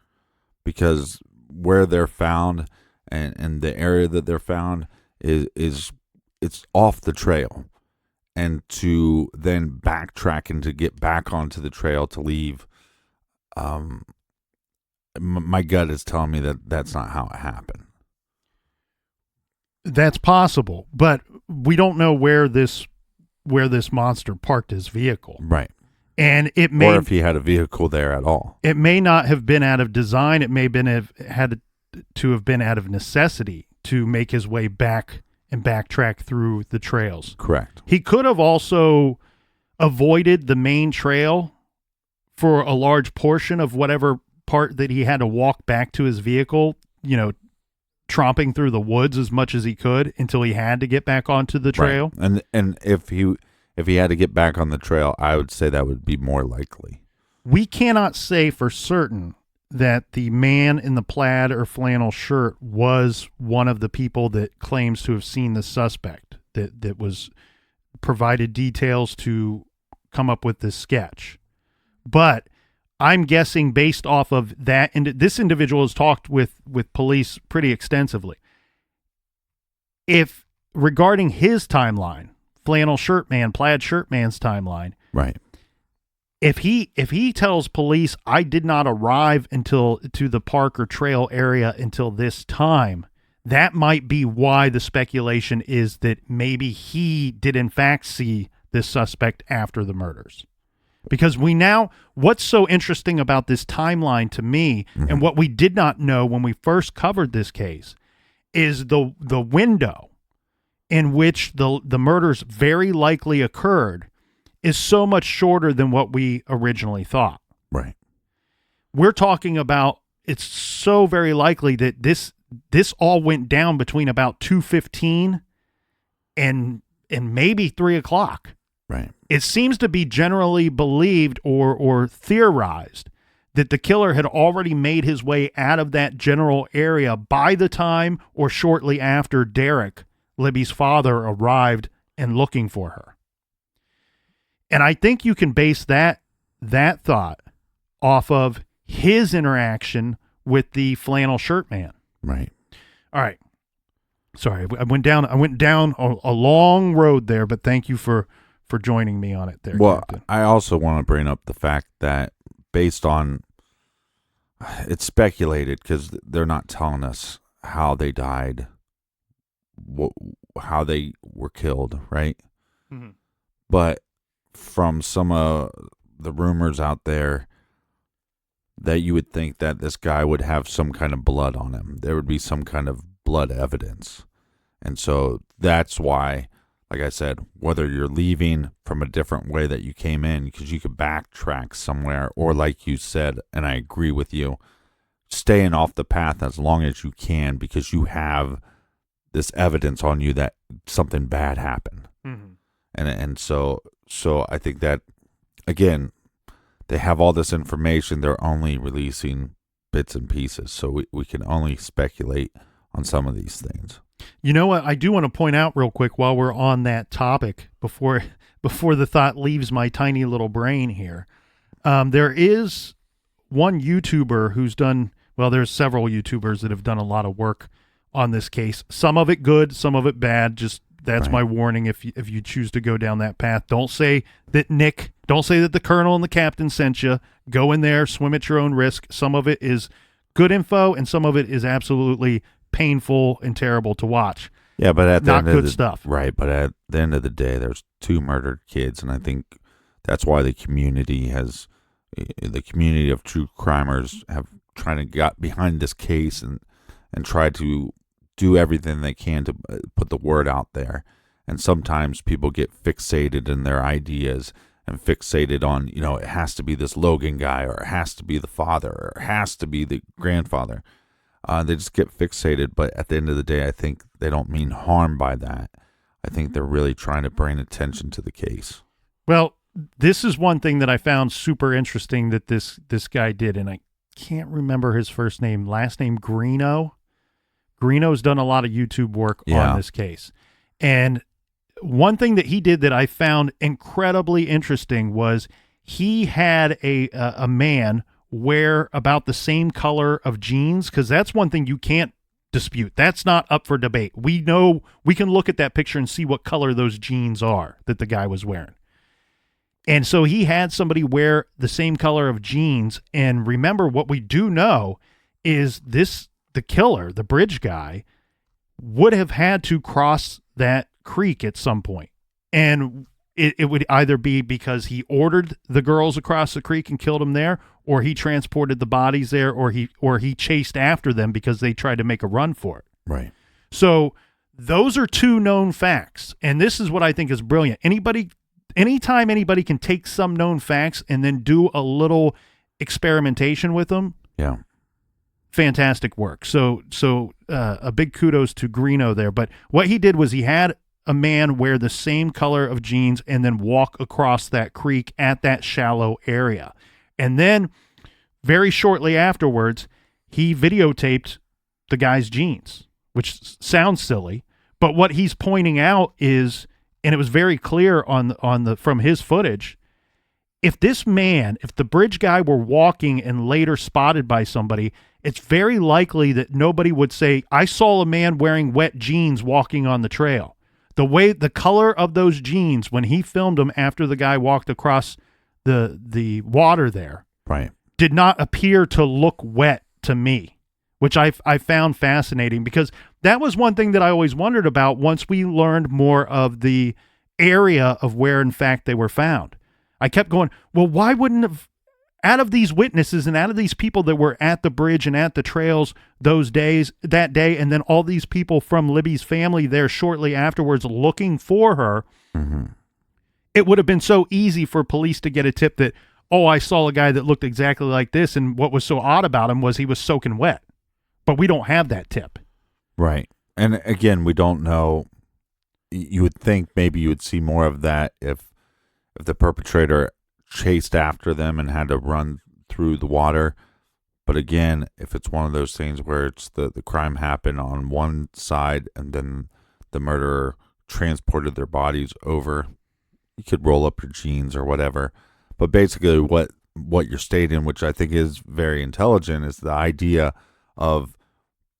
because where they're found and the area that they're found is it's off the trail, and to then backtrack and to get back onto the trail to leave, my gut is telling me that that's not how it happened. That's possible, but we don't know where this monster parked his vehicle. Right. And it may, or if he had a vehicle there at all. It may not have been out of design. It may have had to have been out of necessity to make his way back and backtrack through the trails. Correct. He could have also avoided the main trail for a large portion of whatever part that he had to walk back to his vehicle, tromping through the woods as much as he could until he had to get back onto the trail. Right. And if he had to get back on the trail, I would say that would be more likely. We cannot say for certain that the man in the plaid or flannel shirt was one of the people that claims to have seen the suspect that was provided details to come up with this sketch. But I'm guessing based off of that, and this individual has talked with police pretty extensively. If regarding his timeline, flannel shirt man, plaid shirt man's timeline, right? If he tells police, I did not arrive to the park or trail area until this time, that might be why the speculation is that maybe he did in fact see this suspect after the murders. Because what's so interesting about this timeline to me, and what we did not know when we first covered this case, is the window in which the murders very likely occurred is so much shorter than what we originally thought. Right. We're talking about, it's so very likely that this all went down between about 2:15 and maybe 3 o'clock. Right. It seems to be generally believed or theorized that the killer had already made his way out of that general area by the time or shortly after Derek, Libby's father, arrived and looking for her. And I think you can base that thought off of his interaction with the flannel shirt man. Right. All right. Sorry, I went down a long road there, but thank you for joining me on it there. Well, Captain. I also want to bring up the fact that based on it's speculated because they're not telling us how they died, how they were killed, right? Mhm. But from some of the rumors out there, that you would think that this guy would have some kind of blood on him. There would be some kind of blood evidence. And so that's why, like I said, whether you're leaving from a different way that you came in, because you could backtrack somewhere, or like you said, and I agree with you, staying off the path as long as you can because you have this evidence on you that something bad happened. Mhm. And so I think that, again, they have all this information. They're only releasing bits and pieces. So we can only speculate on some of these things. You know what? I do want to point out real quick while we're on that topic before the thought leaves my tiny little brain here. There is one YouTuber who's done, well, there's several YouTubers that have done a lot of work on this case. Some of it good, some of it bad. Just that's Right. my warning if you choose to go down that path. Don't say that the colonel and the captain sent you. Go in there, swim at your own risk. Some of it is good info, and some of it is absolutely painful and terrible to watch. Yeah, but at the Not end of good the, stuff. Right, but at the end of the day, there's 2 murdered kids, and I think that's why the community of true crimers have tried to got behind this case and tried to do everything they can to put the word out there. And sometimes people get fixated in their ideas and fixated on, it has to be this Logan guy, or it has to be the father, or it has to be the grandfather. They just get fixated, but at the end of the day, I think they don't mean harm by that. I think they're really trying to bring attention to the case. Well, this is one thing that I found super interesting that this guy did, and I can't remember his first name. Last name Greeno. Greeno's done a lot of YouTube work on this case. And one thing that he did that I found incredibly interesting was he had a man wear about the same color of jeans, because that's one thing you can't dispute. That's not up for debate. We know, we can look at that picture and see what color those jeans are that the guy was wearing. And so he had somebody wear the same color of jeans. And remember, what we do know is the killer, the bridge guy, would have had to cross that creek at some point. And it would either be because he ordered the girls across the creek and killed them there, or he transported the bodies there, or he chased after them because they tried to make a run for it. Right. So those are 2 known facts. And this is what I think is brilliant. Anytime anybody can take some known facts and then do a little experimentation with them, Yeah. fantastic work. So a big kudos to Greeno there. But what he did was he had a man wear the same color of jeans and then walk across that creek at that shallow area. And then very shortly afterwards, he videotaped the guy's jeans, which sounds silly, but what he's pointing out is, and it was very clear from his footage, if the bridge guy were walking and later spotted by somebody, it's very likely that nobody would say, I saw a man wearing wet jeans walking on the trail. The color of those jeans when he filmed them after the guy walked across the water there, Right. did not appear to look wet to me, which I found fascinating, because that was one thing that I always wondered about once we learned more of the area of where, in fact, they were found. I kept going, well, why wouldn't have, out of these witnesses and out of these people that were at the bridge and at the trails that day, and then all these people from Libby's family there shortly afterwards looking for her, Mm-hmm. it would have been so easy for police to get a tip that, oh, I saw a guy that looked exactly like this, and what was so odd about him was he was soaking wet. But we don't have that tip. Right. And again, we don't know. You would think maybe you would see more of that if the perpetrator chased after them and had to run through the water. But again, if it's one of those things where it's the crime happened on one side and then the murderer transported their bodies over, you could roll up your jeans or whatever. But basically what you're stating, which I think is very intelligent, is the idea of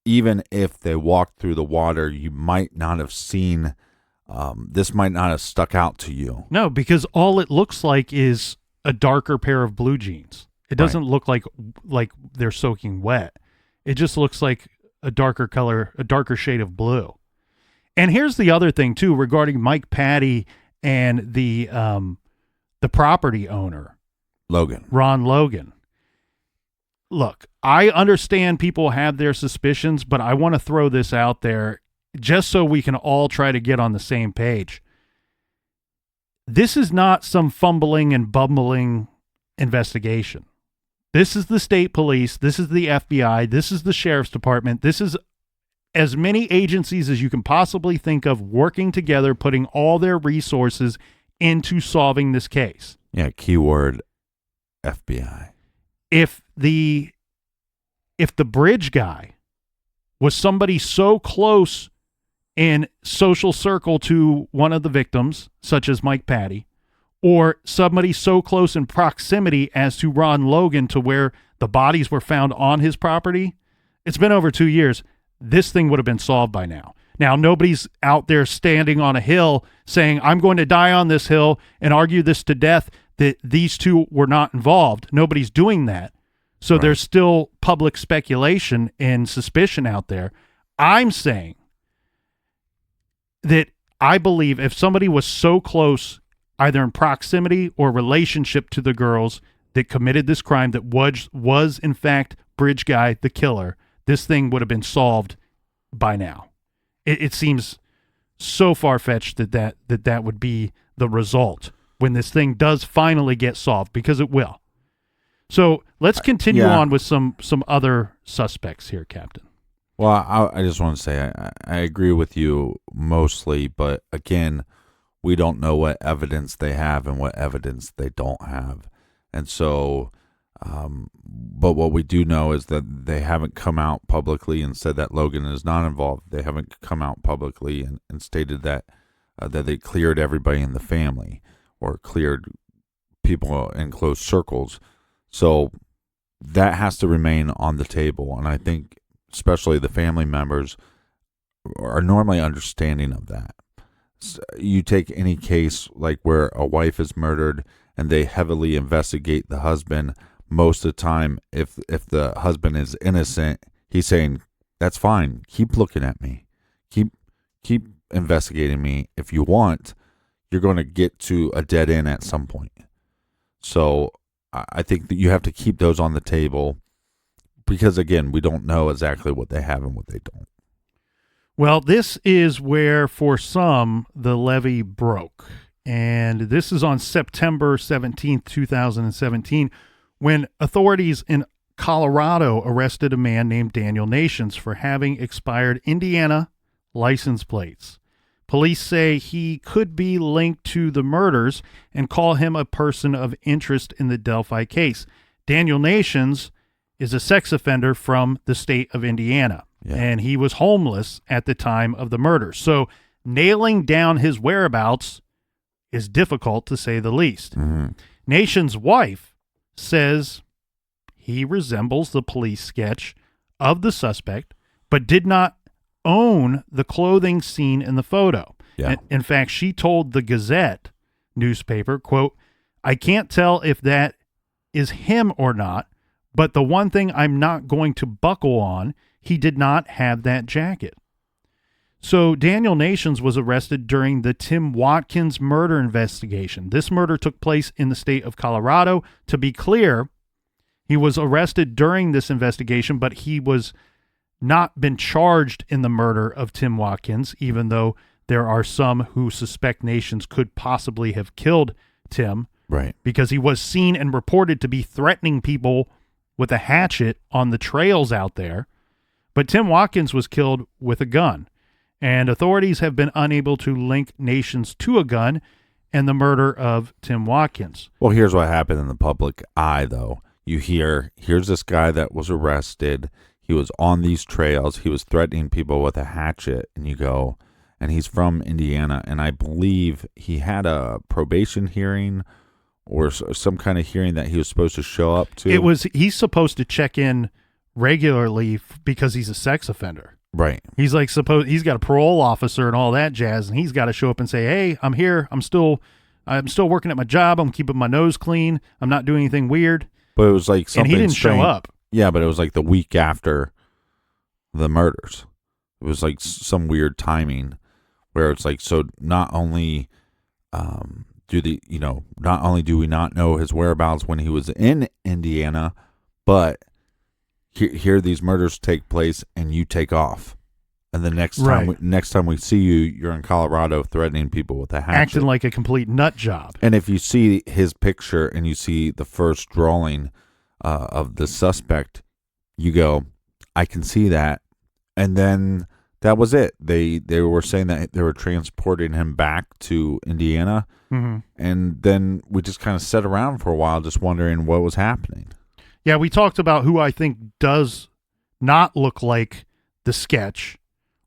even if they walked through the water, you might not have seen, this might not have stuck out to you. No, because all it looks like is a darker pair of blue jeans. It doesn't look like they're soaking wet. It just looks like a darker color, a darker shade of blue. And here's the other thing too, regarding Mike Patty and the property owner, Logan. Ron Logan. Look, I understand people have their suspicions, but I want to throw this out there just so we can all try to get on the same page. This is not some fumbling and bumbling investigation. This is the state police. This is the FBI. This is the sheriff's department. This is as many agencies as you can possibly think of working together, putting all their resources into solving this case. Yeah, keyword FBI. If the bridge guy was somebody so close in social circle to one of the victims, such as Mike Patty, or somebody so close in proximity as to Ron Logan to where the bodies were found on his property, it's been over 2 years. This thing would have been solved by now. Now, nobody's out there standing on a hill saying, I'm going to die on this hill and argue this to death that these two were not involved. Nobody's doing that. So there's still public speculation and suspicion out there. I'm saying that I believe if somebody was so close, either in proximity or relationship to the girls that committed this crime, that was in fact Bridge Guy, the killer, this thing would have been solved by now. It seems so far-fetched that would be the result when this thing does finally get solved, because it will. So let's continue on with some other suspects here, Captain. Well, I just want to say I agree with you mostly, but again, we don't know what evidence they have and what evidence they don't have. And so, but what we do know is that they haven't come out publicly and said that Logan is not involved. They haven't come out publicly and stated that that they cleared everybody in the family or cleared people in close circles. So that has to remain on the table. And I think especially the family members are normally understanding of that. So you take any case like where a wife is murdered and they heavily investigate the husband. Most of the time, if the husband is innocent, he's saying, that's fine. Keep looking at me. Keep investigating me. If you want, you're going to get to a dead end at some point. So I think that you have to keep those on the table because, again, we don't know exactly what they have and what they don't. Well, this is where, for some, the levee broke. And this is on September 17th, 2017, when authorities in Colorado arrested a man named Daniel Nations for having expired Indiana license plates. Police say he could be linked to the murders and call him a person of interest in the Delphi case. Daniel Nations is a sex offender from the state of Indiana, and he was homeless at the time of the murder. So nailing down his whereabouts is difficult, to say the least. Mm-hmm. Nations' wife says he resembles the police sketch of the suspect, but did not own the clothing seen in the photo. Yeah. In fact, she told the Gazette newspaper, quote, I can't tell if that is him or not, but the one thing I'm not going to buckle on, he did not have that jacket. So Daniel Nations was arrested during the Tim Watkins murder investigation. This murder took place in the state of Colorado. To be clear, he was arrested during this investigation, but he was not been charged in the murder of Tim Watkins, even though there are some who suspect Nations could possibly have killed Tim. Right. Because he was seen and reported to be threatening people with a hatchet on the trails out there. But Tim Watkins was killed with a gun. And authorities have been unable to link Nations to a gun and the murder of Tim Watkins. Well, here's what happened in the public eye, though. You here's this guy that was arrested. He was on these trails. He was threatening people with a hatchet. And you go, and he's from Indiana. And I believe he had a probation hearing or some kind of hearing that he was supposed to show up to. He's supposed to check in regularly because he's a sex offender. Right. He's like, he's got a parole officer and all that jazz, and he's got to show up and say, hey, I'm here. I'm still working at my job. I'm keeping my nose clean. I'm not doing anything weird. But it was like something And he didn't strange. show up. Yeah, but it was like the week after the murders. It was like some weird timing where it's like, so not only not only do we not know his whereabouts when he was in Indiana, but here these murders take place and you take off. And the next time we see you, you're in Colorado threatening people with a hatchet. Acting like a complete nut job. And if you see his picture and you see the first drawing of the suspect, you go, I can see that. And then that was it. They were saying that they were transporting him back to Indiana. Mm-hmm. And then we just kind of sat around for a while just wondering what was happening. Yeah, we talked about who I think does not look like the sketch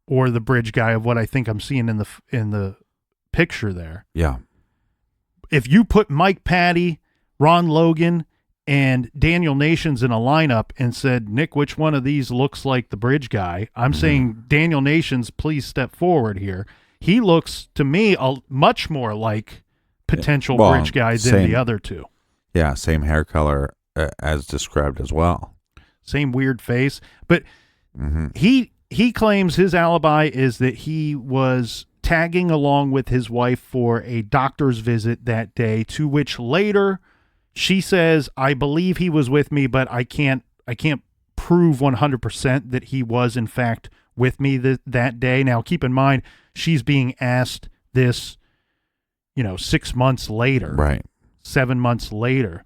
or the bridge guy of what I think I'm seeing in the picture there. Yeah. If you put Mike Patty, Ron Logan, and Daniel Nations in a lineup and said, Nick, which one of these looks like the bridge guy? I'm saying Daniel Nations, please step forward here. He looks to me much more like potential bridge guy than the other two. Yeah, same hair color as described as well. Same weird face. But he claims his alibi is that he was tagging along with his wife for a doctor's visit that day, to which later she says, I believe he was with me, but I can't prove 100% that he was in fact with me that day. Now, keep in mind, she's being asked this, 6 months later. Right. 7 months later.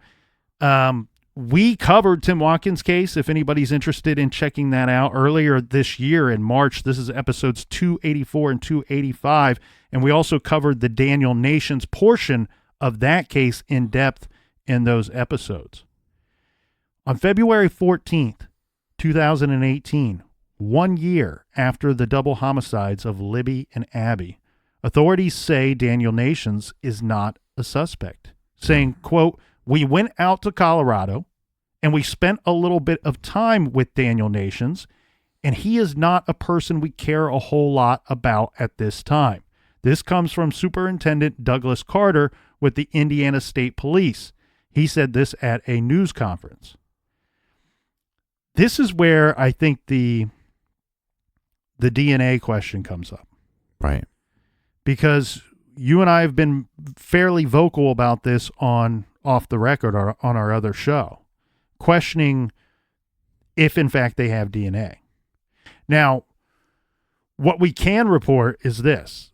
We covered Tim Watkins' case, if anybody's interested in checking that out, earlier this year in March. This is episodes 284 and 285, and we also covered the Daniel Nations portion of that case in depth in those episodes. On February 14th, 2018, 1 year after the double homicides of Libby and Abby, authorities say Daniel Nations is not a suspect, saying, quote, we went out to Colorado and we spent a little bit of time with Daniel Nations, and he is not a person we care a whole lot about at this time. This comes from Superintendent Douglas Carter with the Indiana State Police. He said this at a news conference. This is where I think the DNA question comes up. Right. Because you and I have been fairly vocal about this on Off the Record or on our other show, questioning if in fact they have DNA. Now, what we can report is this.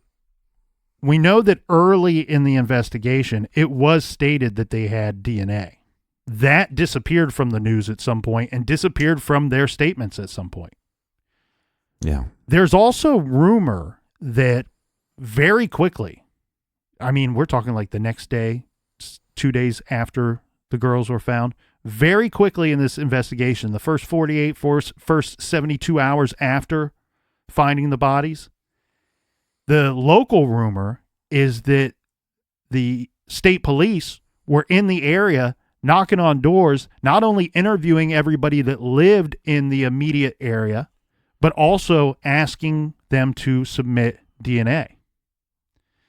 We know that early in the investigation, it was stated that they had DNA. That disappeared from the news at some point and disappeared from their statements at some point. Yeah. There's also rumor that very quickly, I mean, we're talking like the next day, 2 days after the girls were found, very quickly in this investigation, the first 48, first 72 hours after finding the bodies, the local rumor is that the state police were in the area knocking on doors, not only interviewing everybody that lived in the immediate area, but also asking them to submit DNA.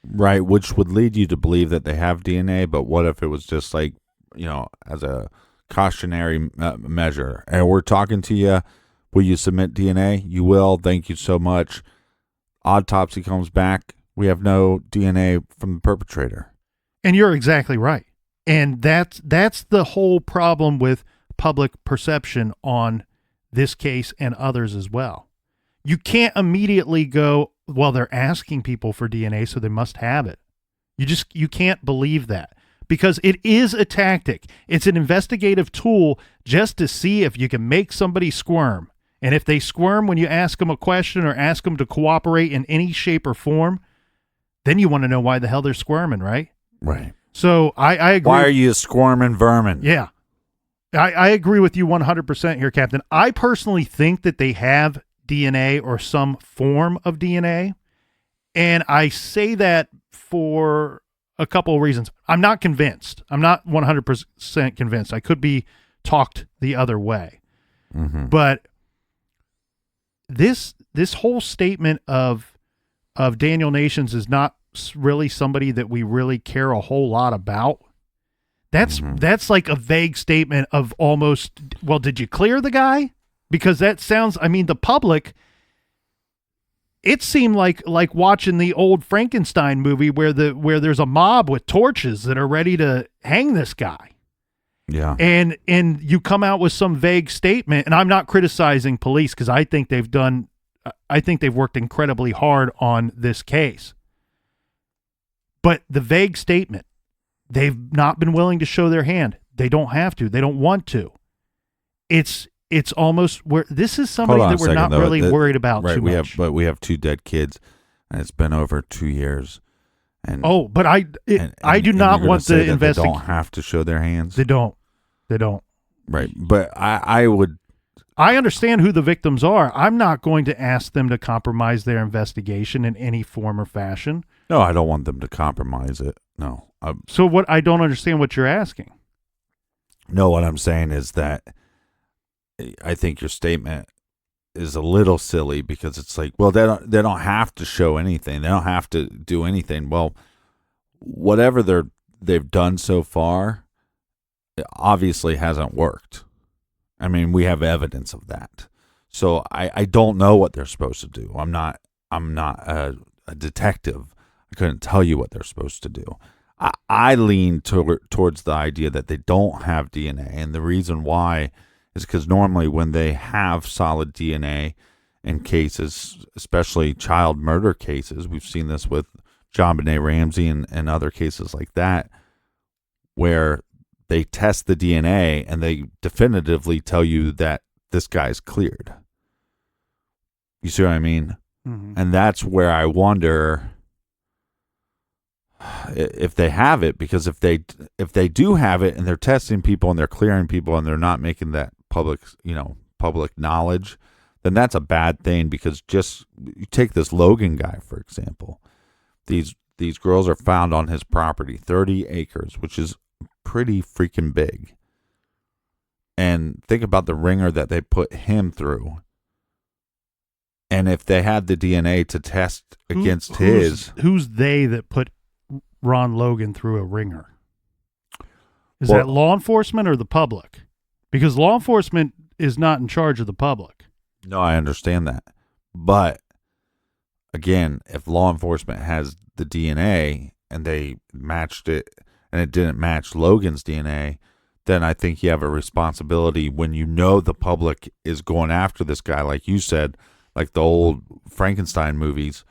Right, which would lead you to believe that they have DNA, but what if it was just like, as a cautionary measure? And we're talking to you. Will you submit DNA? You will. Thank you so much. Autopsy comes back. We have no DNA from the perpetrator. And you're exactly right. And that's the whole problem with public perception on this case and others as well. You can't immediately go, well, they're asking people for DNA, so they must have it. You can't believe that, because it is a tactic. It's an investigative tool just to see if you can make somebody squirm. And if they squirm when you ask them a question or ask them to cooperate in any shape or form, then you want to know why the hell they're squirming, right? Right. So I agree. Why are you squirming vermin? Yeah. I agree with you 100% here, Captain. I personally think that they have DNA or some form of DNA. And I say that for a couple of reasons. I'm not convinced. I'm not 100% convinced. I could be talked the other way. But this whole statement of Daniel Nations is not really somebody that we really care a whole lot about. That's like a vague statement of almost, well, did you clear the guy? Because that sounds, I mean, the public, it seemed like watching the old Frankenstein movie where there's a mob with torches that are ready to hang this guy. Yeah. And you come out with some vague statement, and I'm not criticizing police because I think they've worked incredibly hard on this case. But the vague statement, they've not been willing to show their hand. They don't have to. They don't want to. It's almost where this is somebody that we're not really worried about too much. We have 2 dead kids, and it's been over 2 years. And but I do not want to investigate. They don't have to show their hands. They don't. Right, but I would. I understand who the victims are. I'm not going to ask them to compromise their investigation in any form or fashion. No, I don't want them to compromise it. No. So what? I don't understand what you're asking. No, what I'm saying is that I think your statement is a little silly because it's like, well, they don't have to show anything. They don't have to do anything. Well, whatever they've done so far, it obviously hasn't worked. I mean, we have evidence of that. So I don't know what they're supposed to do. I'm not a detective. I couldn't tell you what they're supposed to do. I lean towards the idea that they don't have DNA, and the reason why is because normally when they have solid DNA in cases, especially child murder cases, we've seen this with John Benet Ramsey and other cases like that, where they test the DNA and they definitively tell you that this guy's cleared. You see what I mean? Mm-hmm. And that's where I wonder if they have it, because if they do have it and they're testing people and they're clearing people and they're not making that public knowledge, then that's a bad thing. Because just you take this Logan guy, for example. These girls are found on his property, 30 acres, which is pretty freaking big. And think about the ringer that they put him through. And if they had the DNA to test against who's they that put Ron Logan through a ringer? Is that law enforcement or the public? Because law enforcement is not in charge of the public. No, I understand that. But again, if law enforcement has the DNA and they matched it and it didn't match Logan's DNA, then I think you have a responsibility when you know the public is going after this guy, like you said, like the old Frankenstein movies.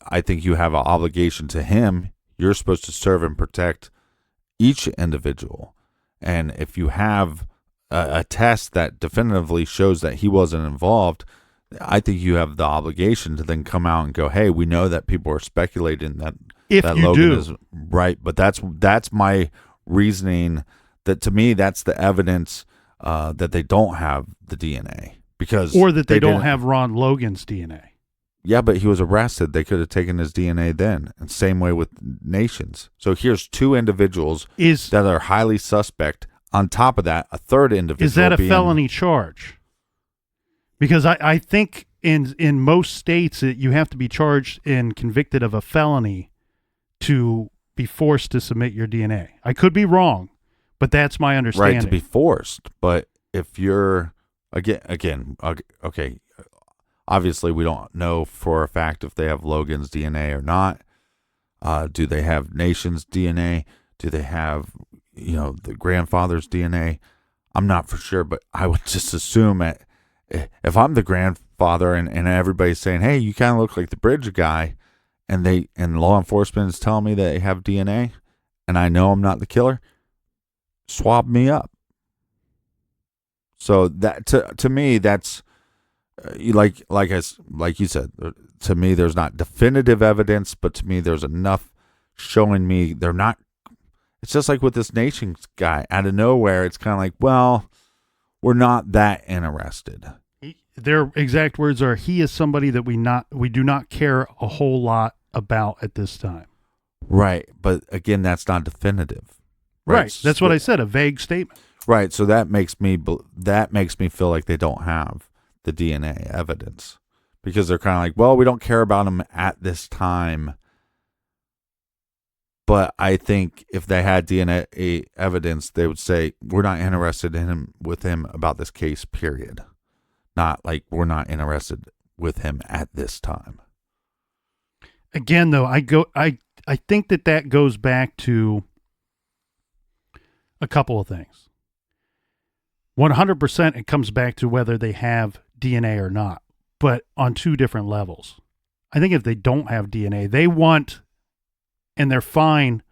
I think you have an obligation to him. You're supposed to serve and protect each individual. And if you have a test that definitively shows that he wasn't involved, I think you have the obligation to then come out and go, hey, we know that people are speculating that Logan is right. But that's my reasoning, that to me, that's the evidence that they don't have the DNA. Or that they don't have Ron Logan's DNA. Yeah, but he was arrested. They could have taken his DNA then. And same way with Nations. So here's 2 individuals that are highly suspect. On top of that, a third individual. Is that a felony charge? Because I think in most states you have to be charged and convicted of a felony to be forced to submit your DNA. I could be wrong, but that's my understanding. Right, to be forced. But if you're again, okay. Obviously, we don't know for a fact if they have Logan's DNA or not. Do they have Nation's DNA? Do they have, the grandfather's DNA? I'm not for sure, but I would just assume that if I'm the grandfather and everybody's saying, hey, you kind of look like the bridge guy, and law enforcement is telling me that they have DNA, and I know I'm not the killer, swab me up. So that to me, that's like you said. To me, there's not definitive evidence, but to me, there's enough showing me they're not. It's just like with this Nations guy, out of nowhere, it's kind of like, well, we're not that interested. Their exact words are, he is somebody that we do not care a whole lot about at this time. Right, but again, that's not definitive. Right. That's what I said, a vague statement. Right. So that makes me feel like they don't have the DNA evidence, because they're kind of like, well, we don't care about him at this time. But I think if they had DNA evidence, they would say, we're not interested with him about this case, period. Not like, we're not interested with him at this time. Again, though, I think that goes back to a couple of things. 100% it comes back to whether they have DNA or not, but on two different levels. I think if they don't have DNA, they want, and they're fine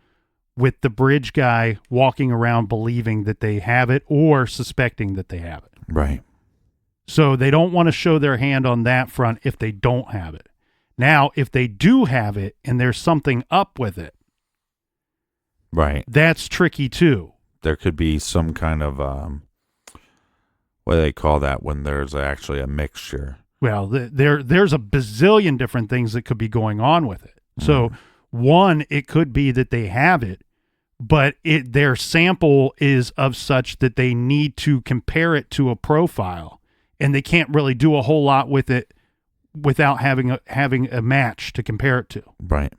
with the bridge guy walking around believing that they have it or suspecting that they have it. Right. So they don't want to show their hand on that front if they don't have it. Now, if they do have it and there's something up with it, right, that's tricky too. There could be some kind of, what do they call that when there's actually a mixture? Well, there's a bazillion different things that could be going on with it. So one, it could be that they have it, but their sample is of such that they need to compare it to a profile, and they can't really do a whole lot with it without having a match to compare it to. Right.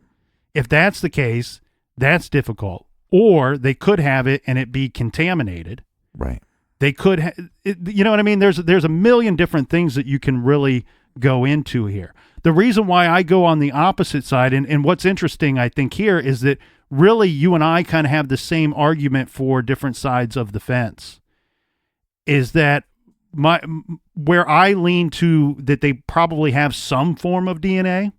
If that's the case, that's difficult. Or they could have it and it be contaminated. Right. They could, you know what I mean? There's a million different things that you can really go into here. The reason why I go on the opposite side, and what's interesting, I think, here is that really you and I kind of have the same argument for different sides of the fence, is that where I lean to that they probably have some form of DNA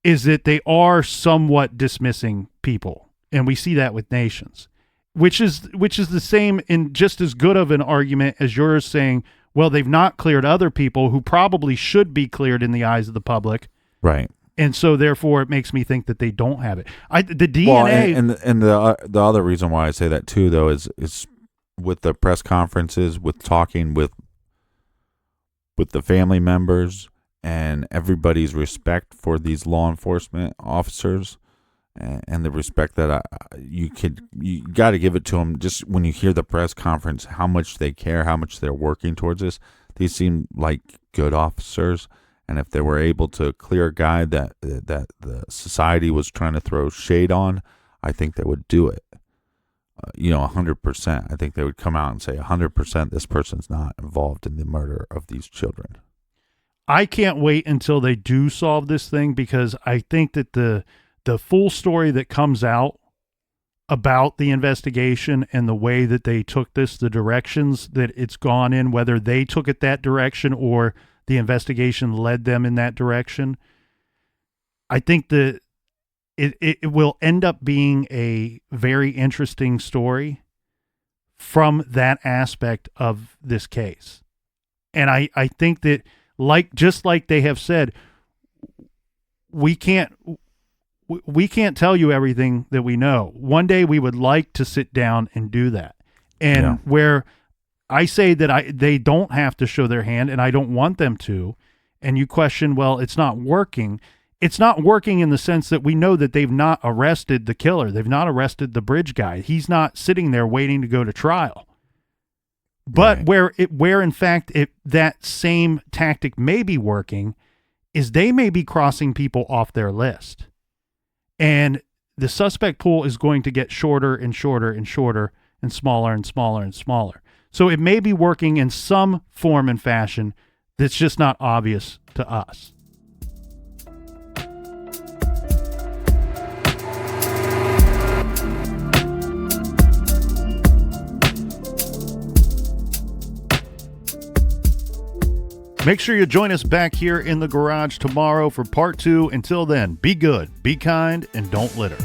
is that they are somewhat dismissing people. And we see that with nations, which is the same and just as good of an argument as yours saying, well, they've not cleared other people who probably should be cleared in the eyes of the public. Right. And so therefore it makes me think that they don't have it. The DNA. Well, and the other reason why I say that too, though, is with the press conferences, with talking with the family members and everybody's respect for these law enforcement officers and the respect that you got to give it to them. Just when you hear the press conference, how much they care, how much they're working towards this. These seem like good officers. And if they were able to clear a guy that the society was trying to throw shade on, I think they would do it. 100%. I think they would come out and say 100% this person's not involved in the murder of these children. I can't wait until they do solve this thing, because I think that the full story that comes out about the investigation and the way that they took this, the directions that it's gone in, whether they took it that direction or the investigation led them in that direction, I think that it will end up being a very interesting story from that aspect of this case. And I think that just like they have said, we can't tell you everything that we know. One day we would like to sit down and do that. And where I say that they don't have to show their hand and I don't want them to, and you question, well, it's not working. It's not working in the sense that we know that they've not arrested the killer. They've not arrested the bridge guy. He's not sitting there waiting to go to trial. But right. where in fact that same tactic may be working is they may be crossing people off their list. And the suspect pool is going to get shorter and shorter and shorter and smaller and smaller and smaller. So it may be working in some form and fashion that's just not obvious to us. Make sure you join us back here in the garage tomorrow for part 2. Until then, be good, be kind, and don't litter.